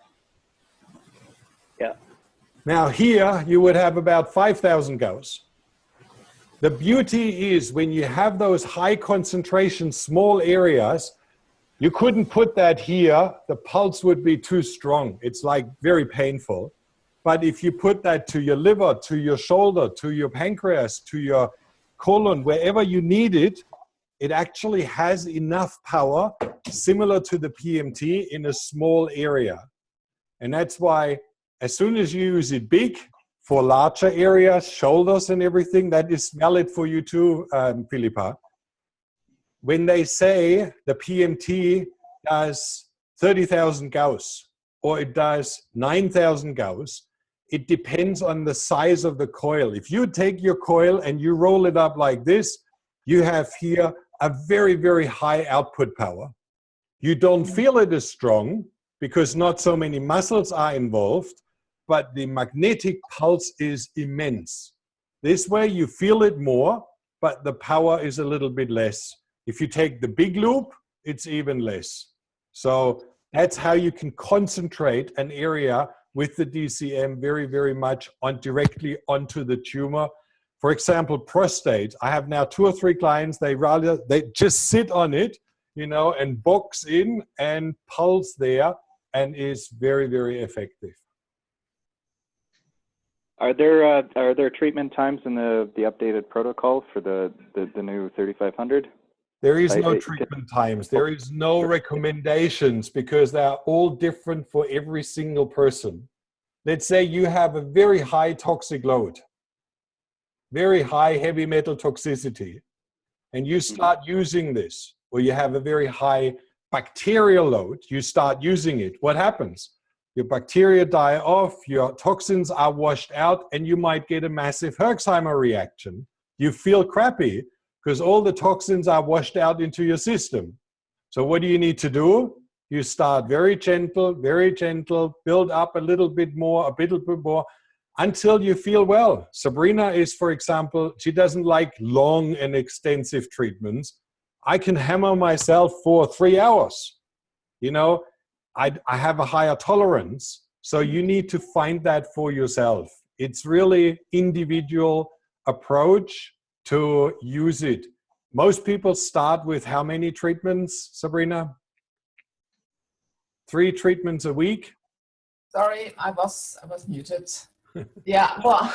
J: Yeah.
A: Now, here you would have about 5000 Gauss. The beauty is when you have those high concentration, small areas, you couldn't put that here. The pulse would be too strong. It's like very painful. But if you put that to your liver, to your shoulder, to your pancreas, to your colon, wherever you need it, it actually has enough power, similar to the PMT, in a small area. And that's why as soon as you use it big, for larger areas, shoulders and everything, that is valid for you too, Philippa. When they say the PMT does 30,000 Gauss or it does 9,000 Gauss, it depends on the size of the coil. If you take your coil and you roll it up like this, you have here a very, very high output power. You don't feel it as strong because not so many muscles are involved, but the magnetic pulse is immense. This way you feel it more, but the power is a little bit less. If you take the big loop, it's even less. So that's how you can concentrate an area with the DCM very, very much directly onto the tumor. For example, prostate. I have now 2 or 3 clients, they just sit on it, you know, and box in and pulse there, and is very, very effective.
J: Are there treatment times in the updated protocol for the new 3500?
A: There is no treatment times. There is no recommendations because they are all different for every single person. Let's say you have a very high toxic load, very high heavy metal toxicity, and you start using this, or you have a very high bacterial load, you start using it. What happens? Your bacteria die off, your toxins are washed out, and you might get a massive Herxheimer reaction. You feel crappy because all the toxins are washed out into your system. So what do you need to do? You start very gentle, build up a little bit more, until you feel well. Sabrina is, for example, she doesn't like long and extensive treatments. I can hammer myself for 3 hours. You know, I have a higher tolerance, so you need to find that for yourself. It's really individual approach to use it. Most people start with how many treatments, Sabrina? 3 treatments a week?
D: Sorry, I was muted. Yeah, well,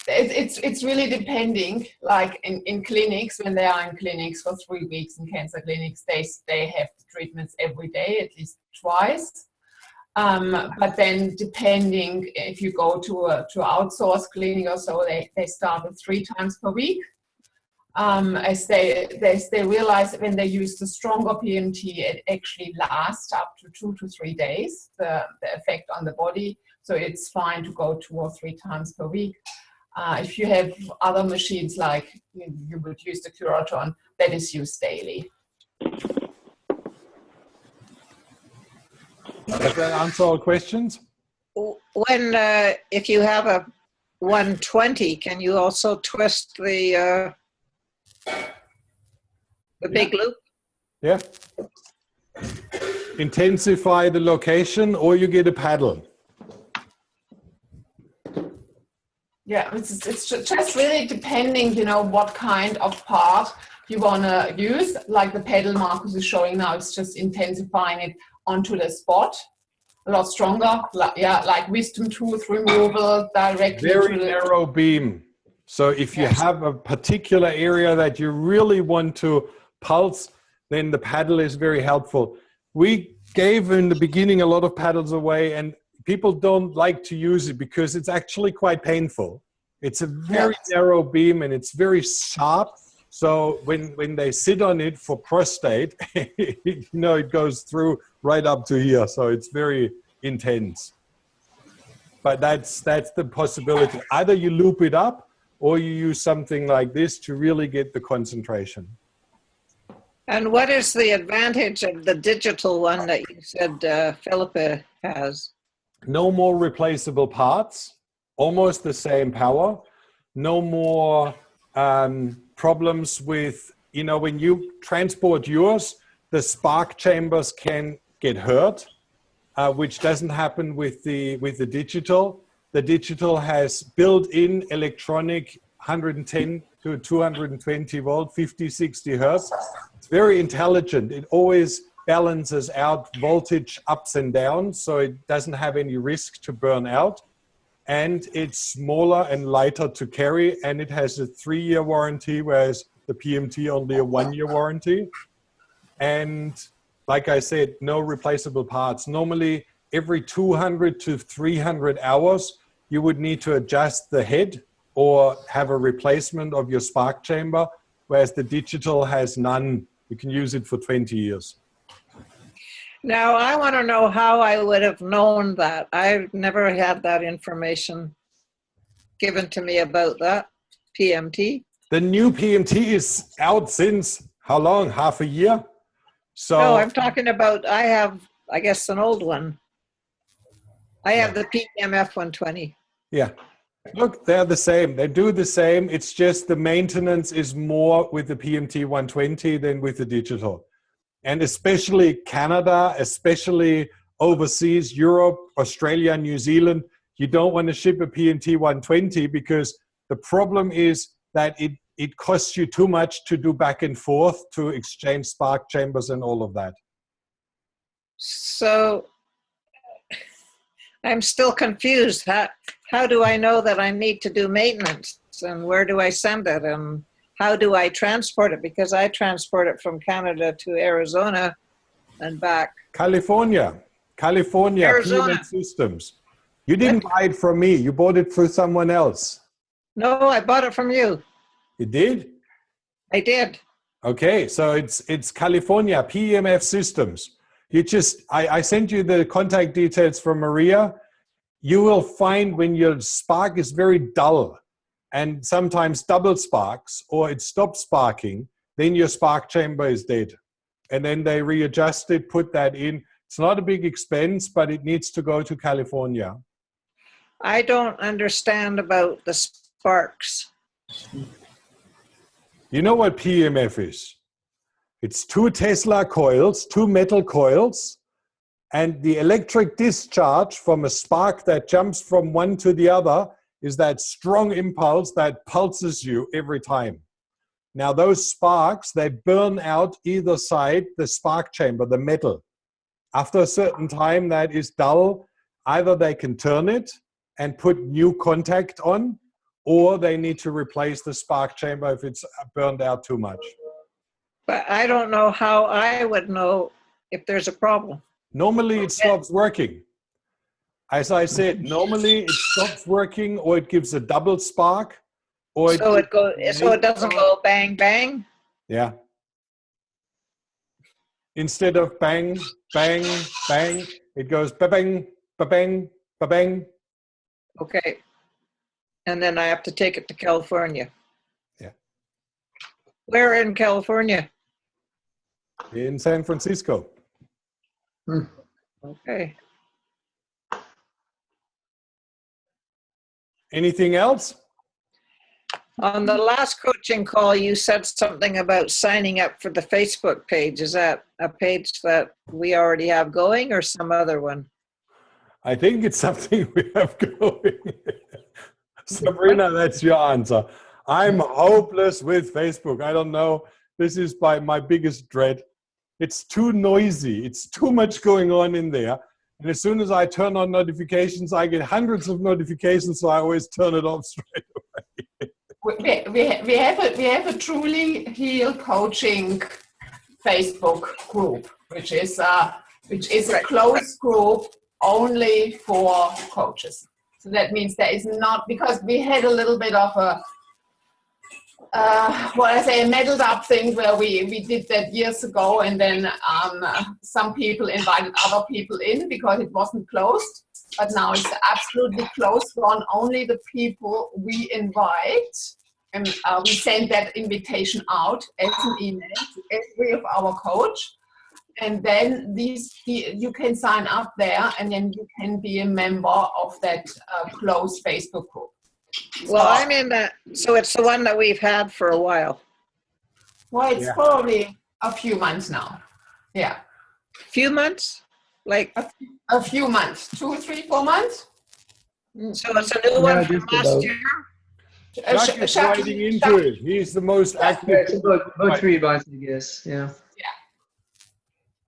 D: it's really depending. Like in clinics, when they are in clinics for 3 weeks in cancer clinics, they have treatments every day, at least twice. But then depending, if you go to outsource clinic or so, they start with 3 times per week. As they realize that when they use the stronger PMT, it actually lasts up to 2 to 3 days, the effect on the body. So it's fine to go 2 or 3 times per week. If you have other machines like you would use the Curaton, that is used daily.
A: Does that answer all questions?
B: When, if you have a 120, can you also twist the big loop?
A: Yeah. Intensify the location, or you get a paddle.
D: Yeah, it's just really depending, you know, what kind of part you want to use. Like the pedal Marcus is showing now, it's just intensifying it onto the spot. A lot stronger, like wisdom tooth removal directly.
A: Very narrow beam. So if you have a particular area that you really want to pulse, then the paddle is very helpful. We gave in the beginning a lot of paddles away, and people don't like to use it because it's actually quite painful. It's a very narrow beam and it's very sharp. So when they sit on it for prostate, you know, it goes through right up to here. So it's very intense. But that's the possibility. Either you loop it up or you use something like this to really get the concentration.
B: And what is the advantage of the digital one that you said Philippa has?
A: No more replaceable parts, almost the same power. No more problems with, you know, when you transport yours, the spark chambers can get hurt, which doesn't happen with the digital. The digital has built-in electronic 110 to 220 volt, 50, 60 hertz. It's very intelligent. It always balances out voltage ups and downs, so it doesn't have any risk to burn out. And it's smaller and lighter to carry, and it has a 3-year warranty, whereas the PMT only a 1-year warranty. And like I said, no replaceable parts. Normally, every 200 to 300 hours, you would need to adjust the head or have a replacement of your spark chamber, whereas the digital has none. You can use it for 20 years.
B: Now, I want to know how I would have known that. I've never had that information given to me about that PMT.
A: The new PMT is out since how long? Half a year? So
B: No, I'm talking about, I have, I guess, an old one. I have the PMF 120.
A: yeah. Look, they're the same. They do the same. It's just the maintenance is more with the PMT 120 than with the digital. And especially Canada, especially overseas, Europe, Australia, New Zealand, you don't want to ship a PMT 120 because the problem is that it costs you too much to do back and forth to exchange spark chambers and all of that.
B: So I'm still confused. How do I know that I need to do maintenance? And where do I send it? And how do I transport it? Because I transport it from Canada to Arizona and back.
A: California,
B: Arizona.
A: PMF Systems. You didn't buy it from me. You bought it through someone else.
B: No, I bought it from you.
A: You did?
B: I did.
A: Okay, so it's California, PMF Systems. You just, I sent you the contact details from Maria. You will find when your spark is very dull and sometimes double sparks or it stops sparking, then your spark chamber is dead. And then they readjust it, put that in. It's not a big expense, but it needs to go to California.
B: I don't understand about the sparks.
A: You know what PMF is? It's 2 Tesla coils, 2 metal coils, and the electric discharge from a spark that jumps from one to the other is that strong impulse that pulses you every time. Now those sparks, they burn out either side the spark chamber, the metal. After a certain time that is dull, either they can turn it and put new contact on, or they need to replace the spark chamber if it's burned out too much.
B: But I don't know how I would know if there's a problem.
A: Normally it stops working. As I said, normally it stops working or it gives a double spark. Or
B: So it doesn't go bang, bang?
A: Yeah. Instead of bang, bang, bang, it goes ba-bang, ba-bang, ba-bang.
B: Okay. And then I have to take it to California.
A: Yeah.
B: Where in California?
A: In San Francisco.
B: Okay.
A: Anything else?
B: On the last coaching call, you said something about signing up for the Facebook page. Is that a page that we already have going or some other one?
A: I think it's something we have going. Sabrina, that's your answer. I'm hopeless with Facebook. I don't know. This is my biggest dread. It's too noisy. It's too much going on in there. And as soon as I turn on notifications, I get hundreds of notifications, so I always turn it off straight away.
D: We have a Truly Heal coaching Facebook group, which is a closed group only for coaches. So that means there is not, because we had a little bit of a muddled up thing where we did that years ago, and then some people invited other people in because it wasn't closed. But now it's absolutely closed one, only the people we invite. And we send that invitation out as an email to every of our coach. And then you can sign up there, and then you can be a member of that closed Facebook group.
B: Well, I'm in that, so it's the one that we've had for a while.
D: Well, it's probably a few months now. Yeah.
B: Few months? Like
D: a few months, 2, 3, 4 months.
B: So it's a new one from last year?
A: Jacques is writing into it. He's the most active.
G: Yeah, it's about 3 months, I guess. Yeah.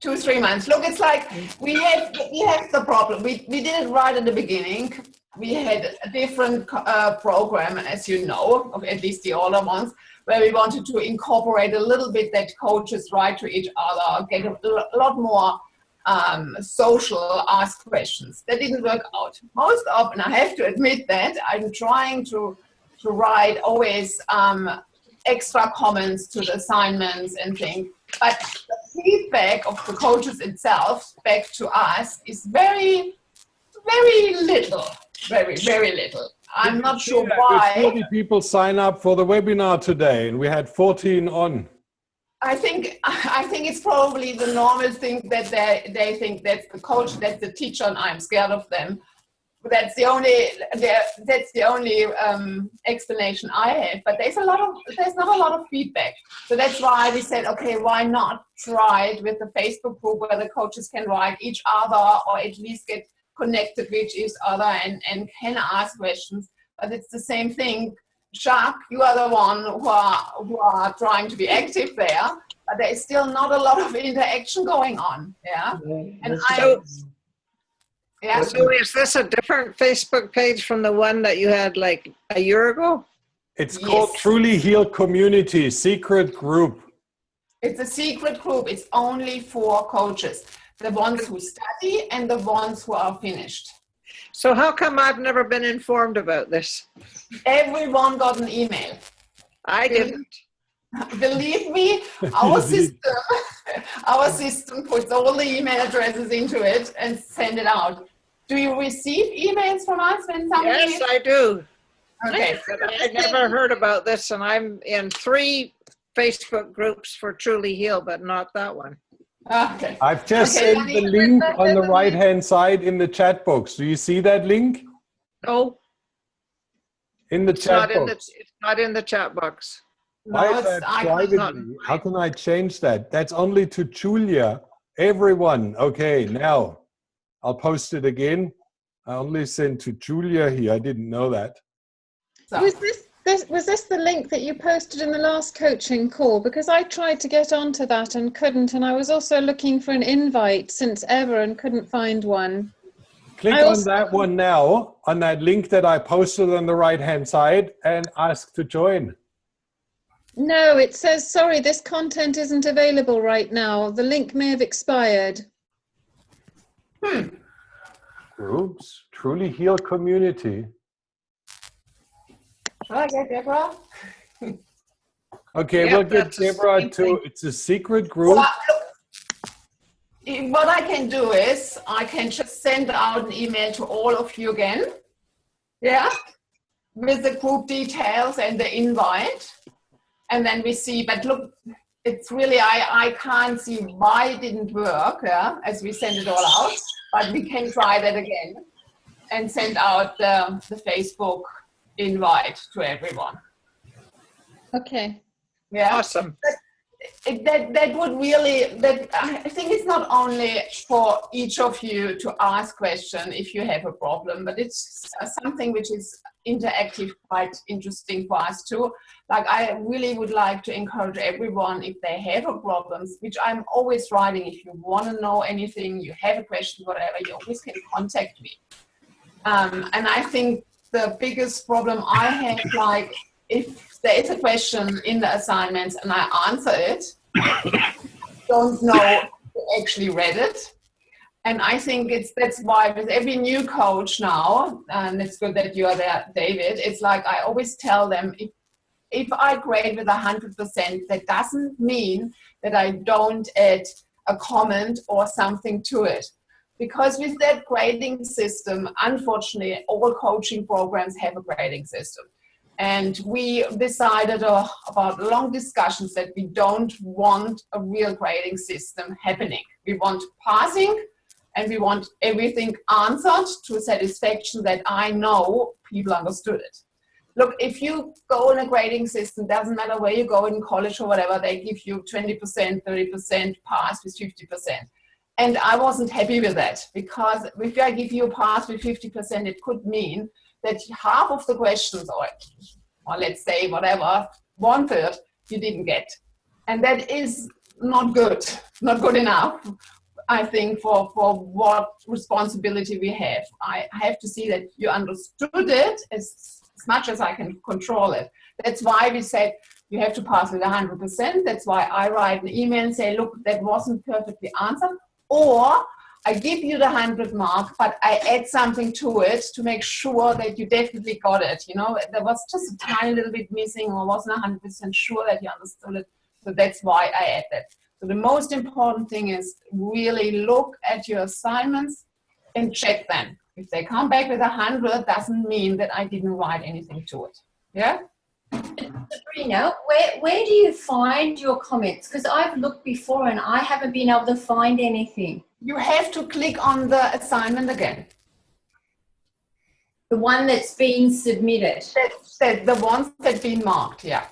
D: 2-3 months. Look, it's like we have the problem. We did it right at the beginning. We had a different program, as you know, at least the older ones, where we wanted to incorporate a little bit that coaches write to each other, get a lot more social ask questions. That didn't work out. Most often, I have to admit that, I'm trying to write always extra comments to the assignments and things. But the feedback of the coaches itself back to us is very, very little. Very, very little. I'm not sure why.
A: 40 people sign up for the webinar today, and we had 14 on.
D: I think it's probably the normal thing that they think that's the coach, that's the teacher, and I'm scared of them. That's the only explanation I have. But there's not a lot of feedback. So that's why we said, okay, why not try it with the Facebook group where the coaches can write each other or at least get connected with each other and can ask questions. But it's the same thing. Jacques, you are the one who are trying to be active there, but there is still not a lot of interaction going on. Yeah. And
B: So is this a different Facebook page from the one that you had like a year ago?
A: It's called Truly Heal Community, secret group.
D: It's a secret group. It's only for coaches, the ones who study and the ones who are finished.
B: So how come I've never been informed about this?
D: Everyone got an email.
B: I didn't.
D: Believe me, our system puts all the email addresses into it and send it out. Do you receive emails from us when somebody?
B: Yes, I do.
D: Okay.
B: I never heard about this, and I'm in 3 Facebook groups for Truly Heal, but not that one.
D: Okay.
A: I've just sent the link on the right-hand side in the chat box. Do you see that link?
B: No.
A: In the chat box.
B: It's not in the chat box.
A: Why is that privately? How can I change that? That's only to Julia. Everyone. Okay, now I'll post it again. I only sent to Julia here. I didn't know that.
D: So.
K: Was this the link that you posted in the last coaching call? Because I tried to get onto that and couldn't, and I was also looking for an invite since ever and couldn't find one.
A: Click on that one now, on that link that I posted on the right-hand side, and ask to join.
K: No, it says, sorry, this content isn't available right now. The link may have expired.
A: Groups, Truly Heal Community.
D: Shall I get Deborah?
A: Okay, we'll get Deborah too. It's a secret group.
D: Well, what I can do is I can just send out an email to all of you again. Yeah, with the group details and the invite. And then we see, but look, it's really, I can't see why it didn't work, yeah, as we send it all out, but we can try that again and send out the Facebook invite to everyone.
K: Okay.
D: Yeah.
B: Awesome.
D: That would really, I think it's not only for each of you to ask questions if you have a problem, but it's something which is interactive, quite interesting for us too. Like I really would like to encourage everyone, if they have a problem, which I'm always writing, if you want to know anything, you have a question, whatever, you always can contact me. And I think the biggest problem I have, like if there is a question in the assignments and I answer it, don't know who actually read it. And I think that's why with every new coach now, and it's good that you are there, David, it's like I always tell them, if I grade with 100%, that doesn't mean that I don't add a comment or something to it. Because with that grading system, unfortunately, all coaching programs have a grading system. And we decided about long discussions that we don't want a real grading system happening. We want passing, and we want everything answered to satisfaction that I know people understood it. Look, if you go in a grading system, doesn't matter where you go in college or whatever, they give you 20%, 30% pass with 50%. And I wasn't happy with that, because if I give you a pass with 50%, it could mean that half of the questions, or or let's say whatever, 1/3 you didn't get. And that is not good, not good enough, I think, for what responsibility we have. I have to see that you understood it as much as I can control it. That's why we said you have to pass with 100%. That's why I write an email and say, look, that wasn't perfectly answered. Or I give you the 100 mark, but I add something to it to make sure that you definitely got it. You know, there was just a tiny little bit missing, or wasn't 100% sure that you understood it. So that's why I add that. So the most important thing is really look at your assignments and check them. If they come back with 100, doesn't mean that I didn't write anything to it. Yeah?
E: Sabrina, where do you find your comments? Because I've looked before and I haven't been able to find anything.
D: You have to click on the assignment again.
E: The one that's been submitted?
D: That's the ones that been marked, yeah.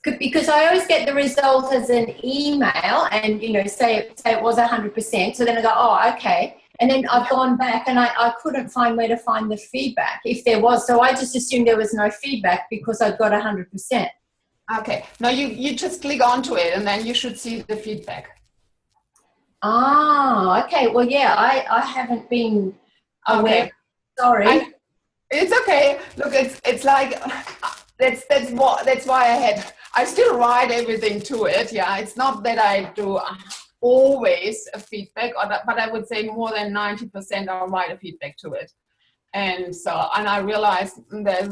E: Because I always get the result as an email and, you know, say it was 100%. So then I go, oh, okay. And then I've gone back and I couldn't find where to find the feedback, if there was. So I just assumed there was no feedback because I got 100%.
D: Okay. No, you just click onto it and then you should see the feedback.
E: Ah, okay. Well, yeah, I haven't been aware.
D: Okay.
E: Sorry.
D: It's okay. Look, it's like, that's why I still write everything to it. Yeah. It's not that I do always a feedback, but I would say more than 90% I'll write a feedback to it. And I realized that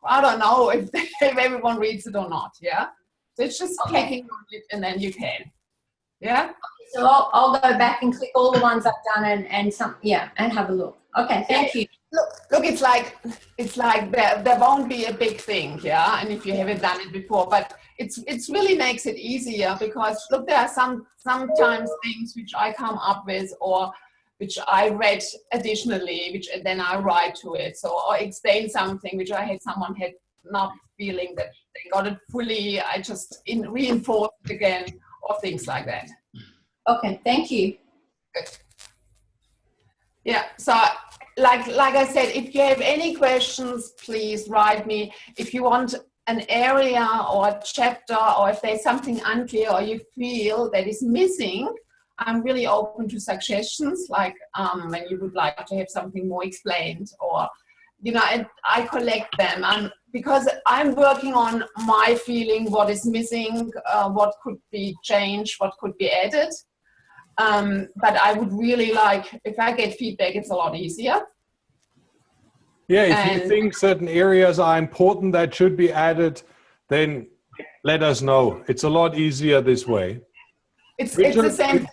D: I don't know if everyone reads it or not. Yeah. So it's just clicking on it and then you can. Yeah.
E: So I'll go back and click all the ones I've done and have a look. Okay. Thank you.
D: Look, it's like there won't be a big thing. Yeah. And if you haven't done it before, but it's really makes it easier because look, there are sometimes things which I come up with or which I read additionally, which then I write to it. So or explain something which someone had not feeling that they got it fully. I just reinforce it again or things like that.
E: Okay, thank you.
D: Good. Yeah, so like I said, if you have any questions, please write me. If you want an area or a chapter, or if there's something unclear or you feel that is missing, I'm really open to suggestions, like when you would like to have something more explained, or, you know, I collect them. Because I'm working on my feeling, what is missing, what could be changed, what could be added. But I would really like, if I get feedback, it's a lot easier.
A: Yeah, if you think certain areas are important that should be added, then let us know. It's a lot easier this way.
D: It's the same.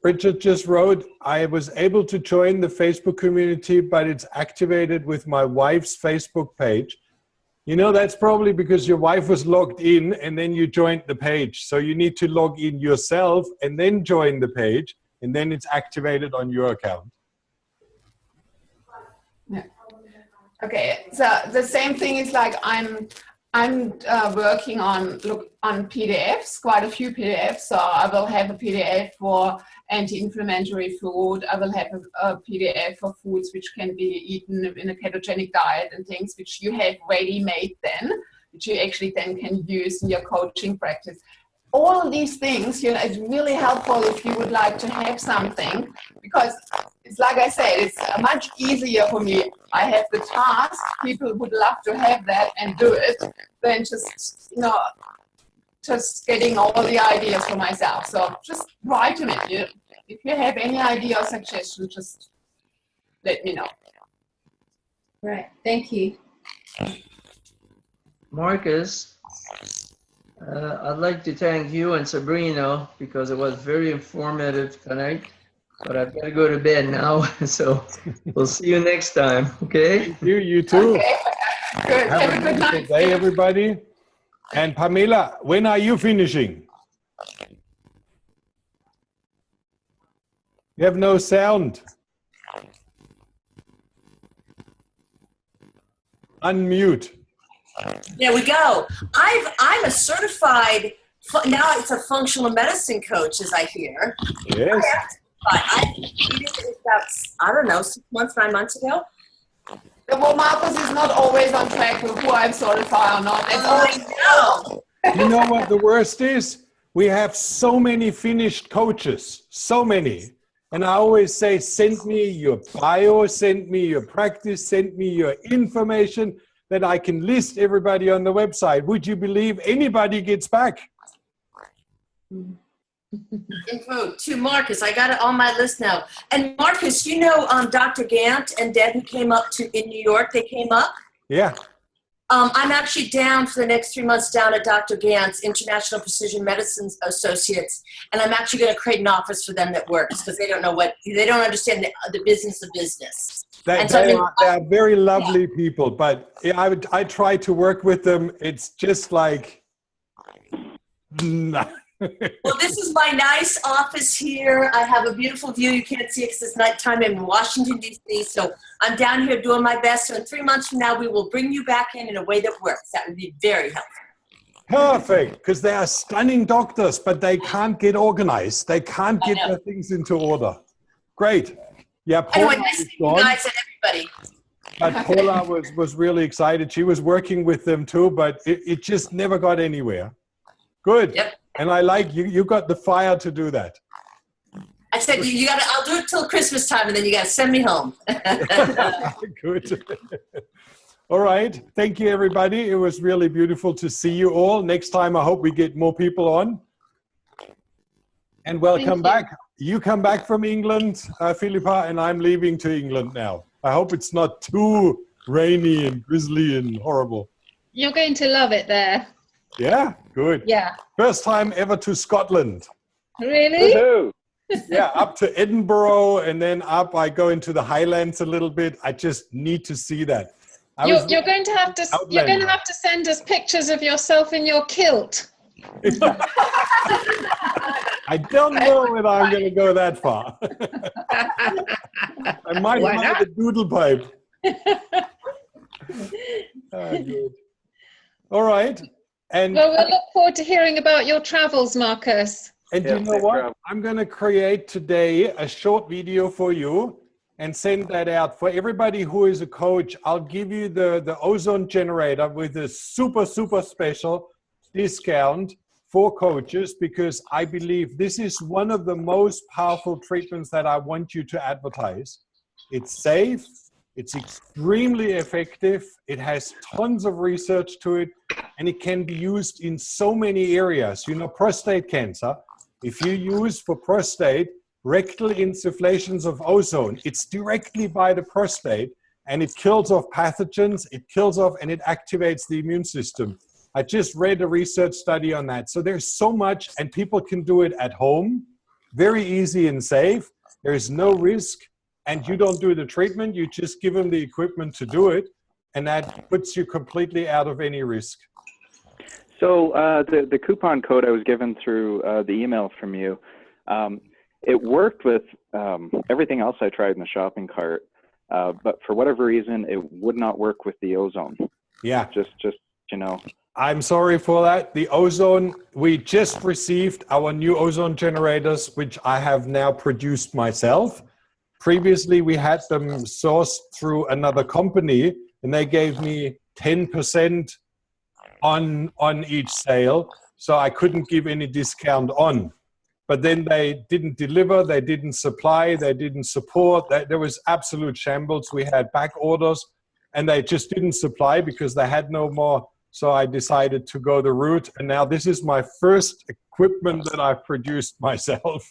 A: Richard just wrote, I was able to join the Facebook community, but it's activated with my wife's Facebook page. You know, that's probably because your wife was logged in and then you joined the page. So you need to log in yourself and then join the page, and then it's activated on your account.
D: Yeah. Okay, so the same thing is like I'm working on PDFs, quite a few PDFs. So I will have a PDF for anti-inflammatory food. I will have a PDF for foods which can be eaten in a ketogenic diet and things which you have ready-made then, which you actually then can use in your coaching practice. All of these things, you know, it's really helpful if you would like to have something, because it's like I said, it's much easier for me. I have the task, people would love to have that and do it, than just, you know, just getting all the ideas for myself. So just write to me. If you have any idea or suggestion, just let me know.
E: Right, thank you.
G: Marcus, I'd like to thank you and Sabrina because it was very informative tonight, but I've got to go to bed now, so we'll see you next time, okay?
A: You too.
D: Okay. Good. Have a good night.
A: Day, everybody. And Pamela, when are you finishing? You have no sound. Unmute.
F: There we go. I'm a certified, now it's a functional medicine coach, as I hear.
A: Yes.
F: I don't know, 6 months, 9 months ago.
D: Well, Marcus is not always on track with who I'm certified or not. That's always
F: No.
A: You know what the worst is? We have so many finished coaches, so many. And I always say, send me your bio, send me your practice, send me your information that I can list everybody on the website. Would you believe anybody gets back?
F: Info to Marcus. I got it on my list now. And Marcus, you know Dr. Gant and Deb who came up in New York, they came up?
A: Yeah.
F: I'm actually down for the next 3 months down at Dr. Gant's, International Precision Medicine Associates, and I'm actually going to create an office for them that works because they don't understand the business of business.
A: They are very lovely people, but I try to work with them. It's just like, nah.
F: Well, this is my nice office here. I have a beautiful view. You can't see it because it's nighttime. I'm in Washington, D.C., so I'm down here doing my best. So in 3 months from now, we will bring you back in a way that works. That would be very helpful.
A: Perfect, because they are stunning doctors, but they can't get organized. They can't get their things into order. Great. Yeah, Paula
F: anyway, nice to meet you guys and everybody.
A: But Paula was really excited. She was working with them too, but it just never got anywhere. Good.
F: Yep.
A: And I like you got the fire to do that.
F: I said, I'll do it till Christmas time and then you got to send me home.
A: Good. All right. Thank you, everybody. It was really beautiful to see you all. Next time, I hope we get more people on. And welcome back. You come back from England, Philippa, and I'm leaving to England now. I hope it's not too rainy and drizzly and horrible.
K: You're going to love it there.
A: Yeah, good.
K: Yeah.
A: First time ever to Scotland.
K: Really?
J: Woohoo!
A: Yeah, up to Edinburgh and then up. I go into the Highlands a little bit. I just need to see that.
K: You're going to have to send us pictures of yourself in your kilt.
A: I don't know whether I'm going to go that far. I might buy the doodle pipe. Good. All right. And
K: well, we'll look forward to hearing about your travels, Marcus.
A: And you know what? I'm going to create today a short video for you and send that out. For everybody who is a coach, I'll give you the ozone generator with a super, super special discount for coaches because I believe this is one of the most powerful treatments that I want you to advertise. It's safe. It's extremely effective. It has tons of research to it, and it can be used in so many areas. You know, prostate cancer, if you use for prostate rectal insufflations of ozone, it's directly by the prostate, and it kills off pathogens, it kills off, and it activates the immune system. I just read a research study on that. So there's so much, and people can do it at home, very easy and safe. There is no risk. And you don't do the treatment, you just give them the equipment to do it, and that puts you completely out of any risk.
J: So the coupon code I was given through the email from you, it worked with everything else I tried in the shopping cart, but for whatever reason, it would not work with the ozone.
A: Yeah.
J: Just you know.
A: I'm sorry for that. The ozone, we just received our new ozone generators, which I have now produced myself. Previously, we had them sourced through another company, and they gave me 10% on each sale, so I couldn't give any discount on. But then they didn't deliver, they didn't supply, they didn't support. There was absolute shambles. We had back orders, and they just didn't supply because they had no more. So I decided to go the route, and now this is my first equipment that I've produced myself.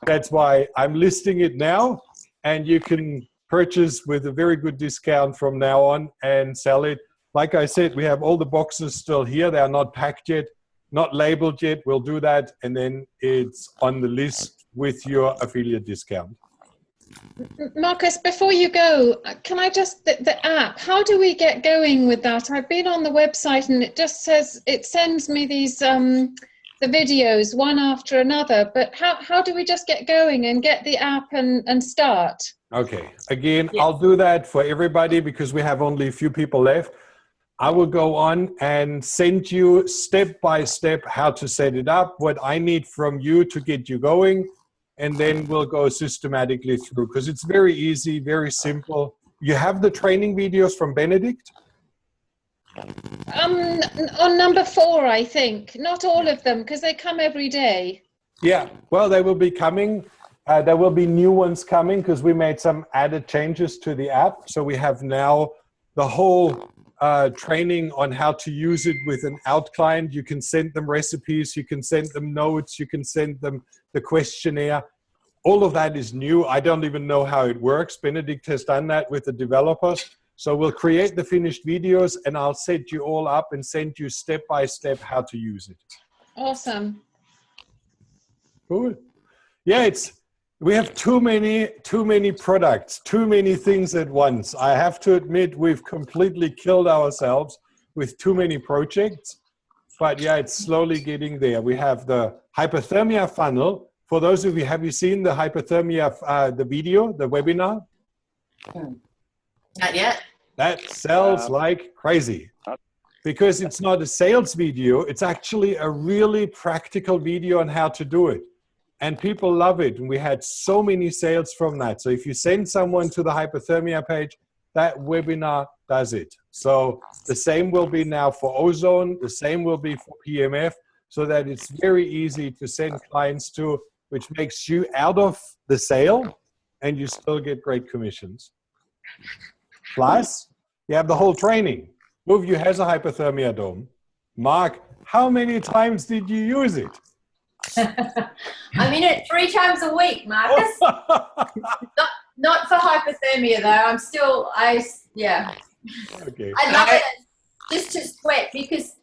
A: That's why I'm listing it now, and you can purchase with a very good discount from now on and sell it. Like I said, we have all the boxes still here. They are not packed yet, not labeled yet. We'll do that, and then it's on the list with your affiliate discount.
K: Marcus, before you go, can I just, the app, how do we get going with that? I've been on the website and it just says, it sends me these, the videos one after another, but how do we just get going and get the app and start?
A: Okay, again, I'll do that for everybody because we have only a few people left. I will go on and send you step by step how to set it up, what I need from you to get you going, and then we'll go systematically through because it's very easy, very simple. you have the training videos from Benedict?
K: On number 4, I think. Not all of them, because they come every day.
A: Yeah, well, they will be coming. There will be new ones coming because we made some added changes to the app. So we have now the whole training on how to use it with an out client. You can send them recipes, you can send them notes, you can send them the questionnaire. All of that is new. I don't even know how it works. Benedict has done that with the developers. So we'll create the finished videos and I'll set you all up and send you step by step how to use it.
K: Awesome.
A: Cool. Yeah, we have too many products, too many things at once. I have to admit we've completely killed ourselves with too many projects. But yeah, it's slowly getting there. We have the hypothermia funnel. For those of you, have you seen the hypothermia, the video, the webinar?
F: Not yet.
A: That sells like crazy. Because it's not a sales video, it's actually a really practical video on how to do it. And people love it. And we had so many sales from that. So if you send someone to the hypothermia page, that webinar does it. So the same will be now for Ozone, the same will be for PMF, so that it's very easy to send clients to, which makes you out of the sale and you still get great commissions. Plus, you have the whole training. Who of you has a hypothermia dome? Mark, how many times did you use it?
E: I'm in it 3 times a week, Marcus. not for hypothermia though. Yeah.
A: Okay.
E: I love it just to sweat, because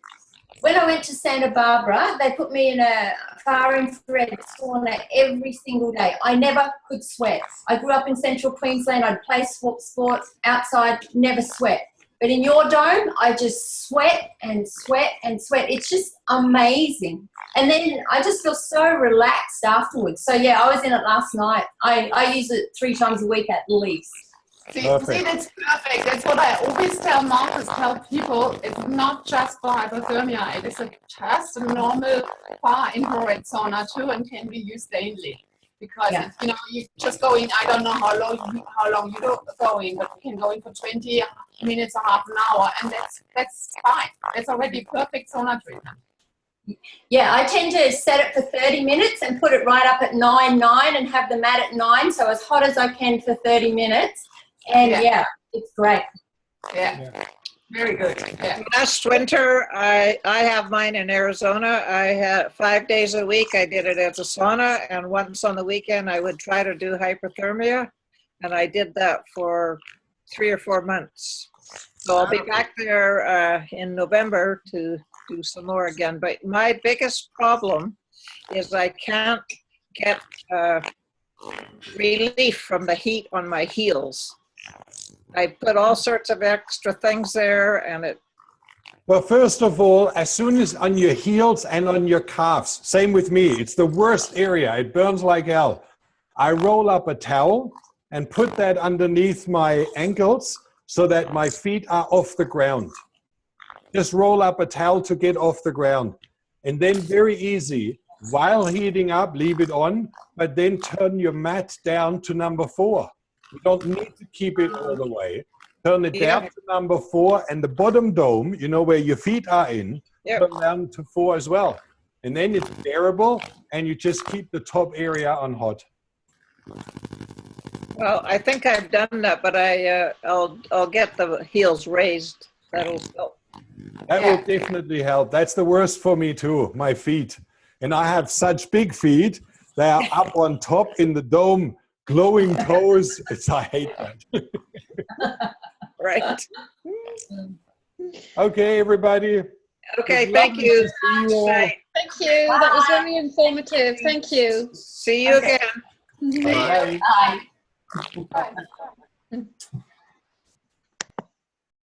E: when I went to Santa Barbara, they put me in a far infrared sauna every single day. I never could sweat. I grew up in central Queensland. I'd play sports outside, never sweat. But in your dome, I just sweat and sweat and sweat. It's just amazing. And then I just feel so relaxed afterwards. So yeah, I was in it last night. I use it 3 times a week at least.
D: See, that's perfect. That's what I always tell people. It's not just for hypothermia. It is just a normal far infrared sauna too, and can be used daily. Because you just go in. I don't know how long you go in, but you can go in for 20 minutes or half an hour, and that's fine. That's already perfect sauna treatment.
E: Yeah, I tend to set it for 30 minutes and put it right up at 9 and have the mat at 9, so as hot as I can for 30 minutes. And yeah it's great.
D: Yeah. Very good. Yeah.
B: Last winter, I have mine in Arizona. I had 5 days a week. I did it as a sauna, and once on the weekend, I would try to do hypothermia, and I did that for 3 or 4 months. So I'll be back there in November to do some more again. But my biggest problem is I can't get relief from the heat on my heels. I put all sorts of extra things there, and it...
A: Well, first of all, as soon as on your heels and on your calves, same with me, it's the worst area. It burns like hell. I roll up a towel and put that underneath my ankles so that my feet are off the ground. Just roll up a towel to get off the ground. And then very easy, while heating up, leave it on, but then turn your mat down to number 4. You don't need to keep it all the way. Turn it down to number 4, and the bottom dome, where your feet are in, turn down to 4 as well. And then it's bearable, and you just keep the top area on hot.
B: Well, I think I've done that, but I'll get the heels raised. That'll help.
A: That will definitely help. That's the worst for me too, my feet. And I have such big feet. They are up on top in the dome, glowing toes. I hate that.
B: Right.
A: Okay, everybody.
B: Okay, thank you.
K: Thank you. That was very informative. Thank you.
B: See you again.
A: Bye.
E: Bye.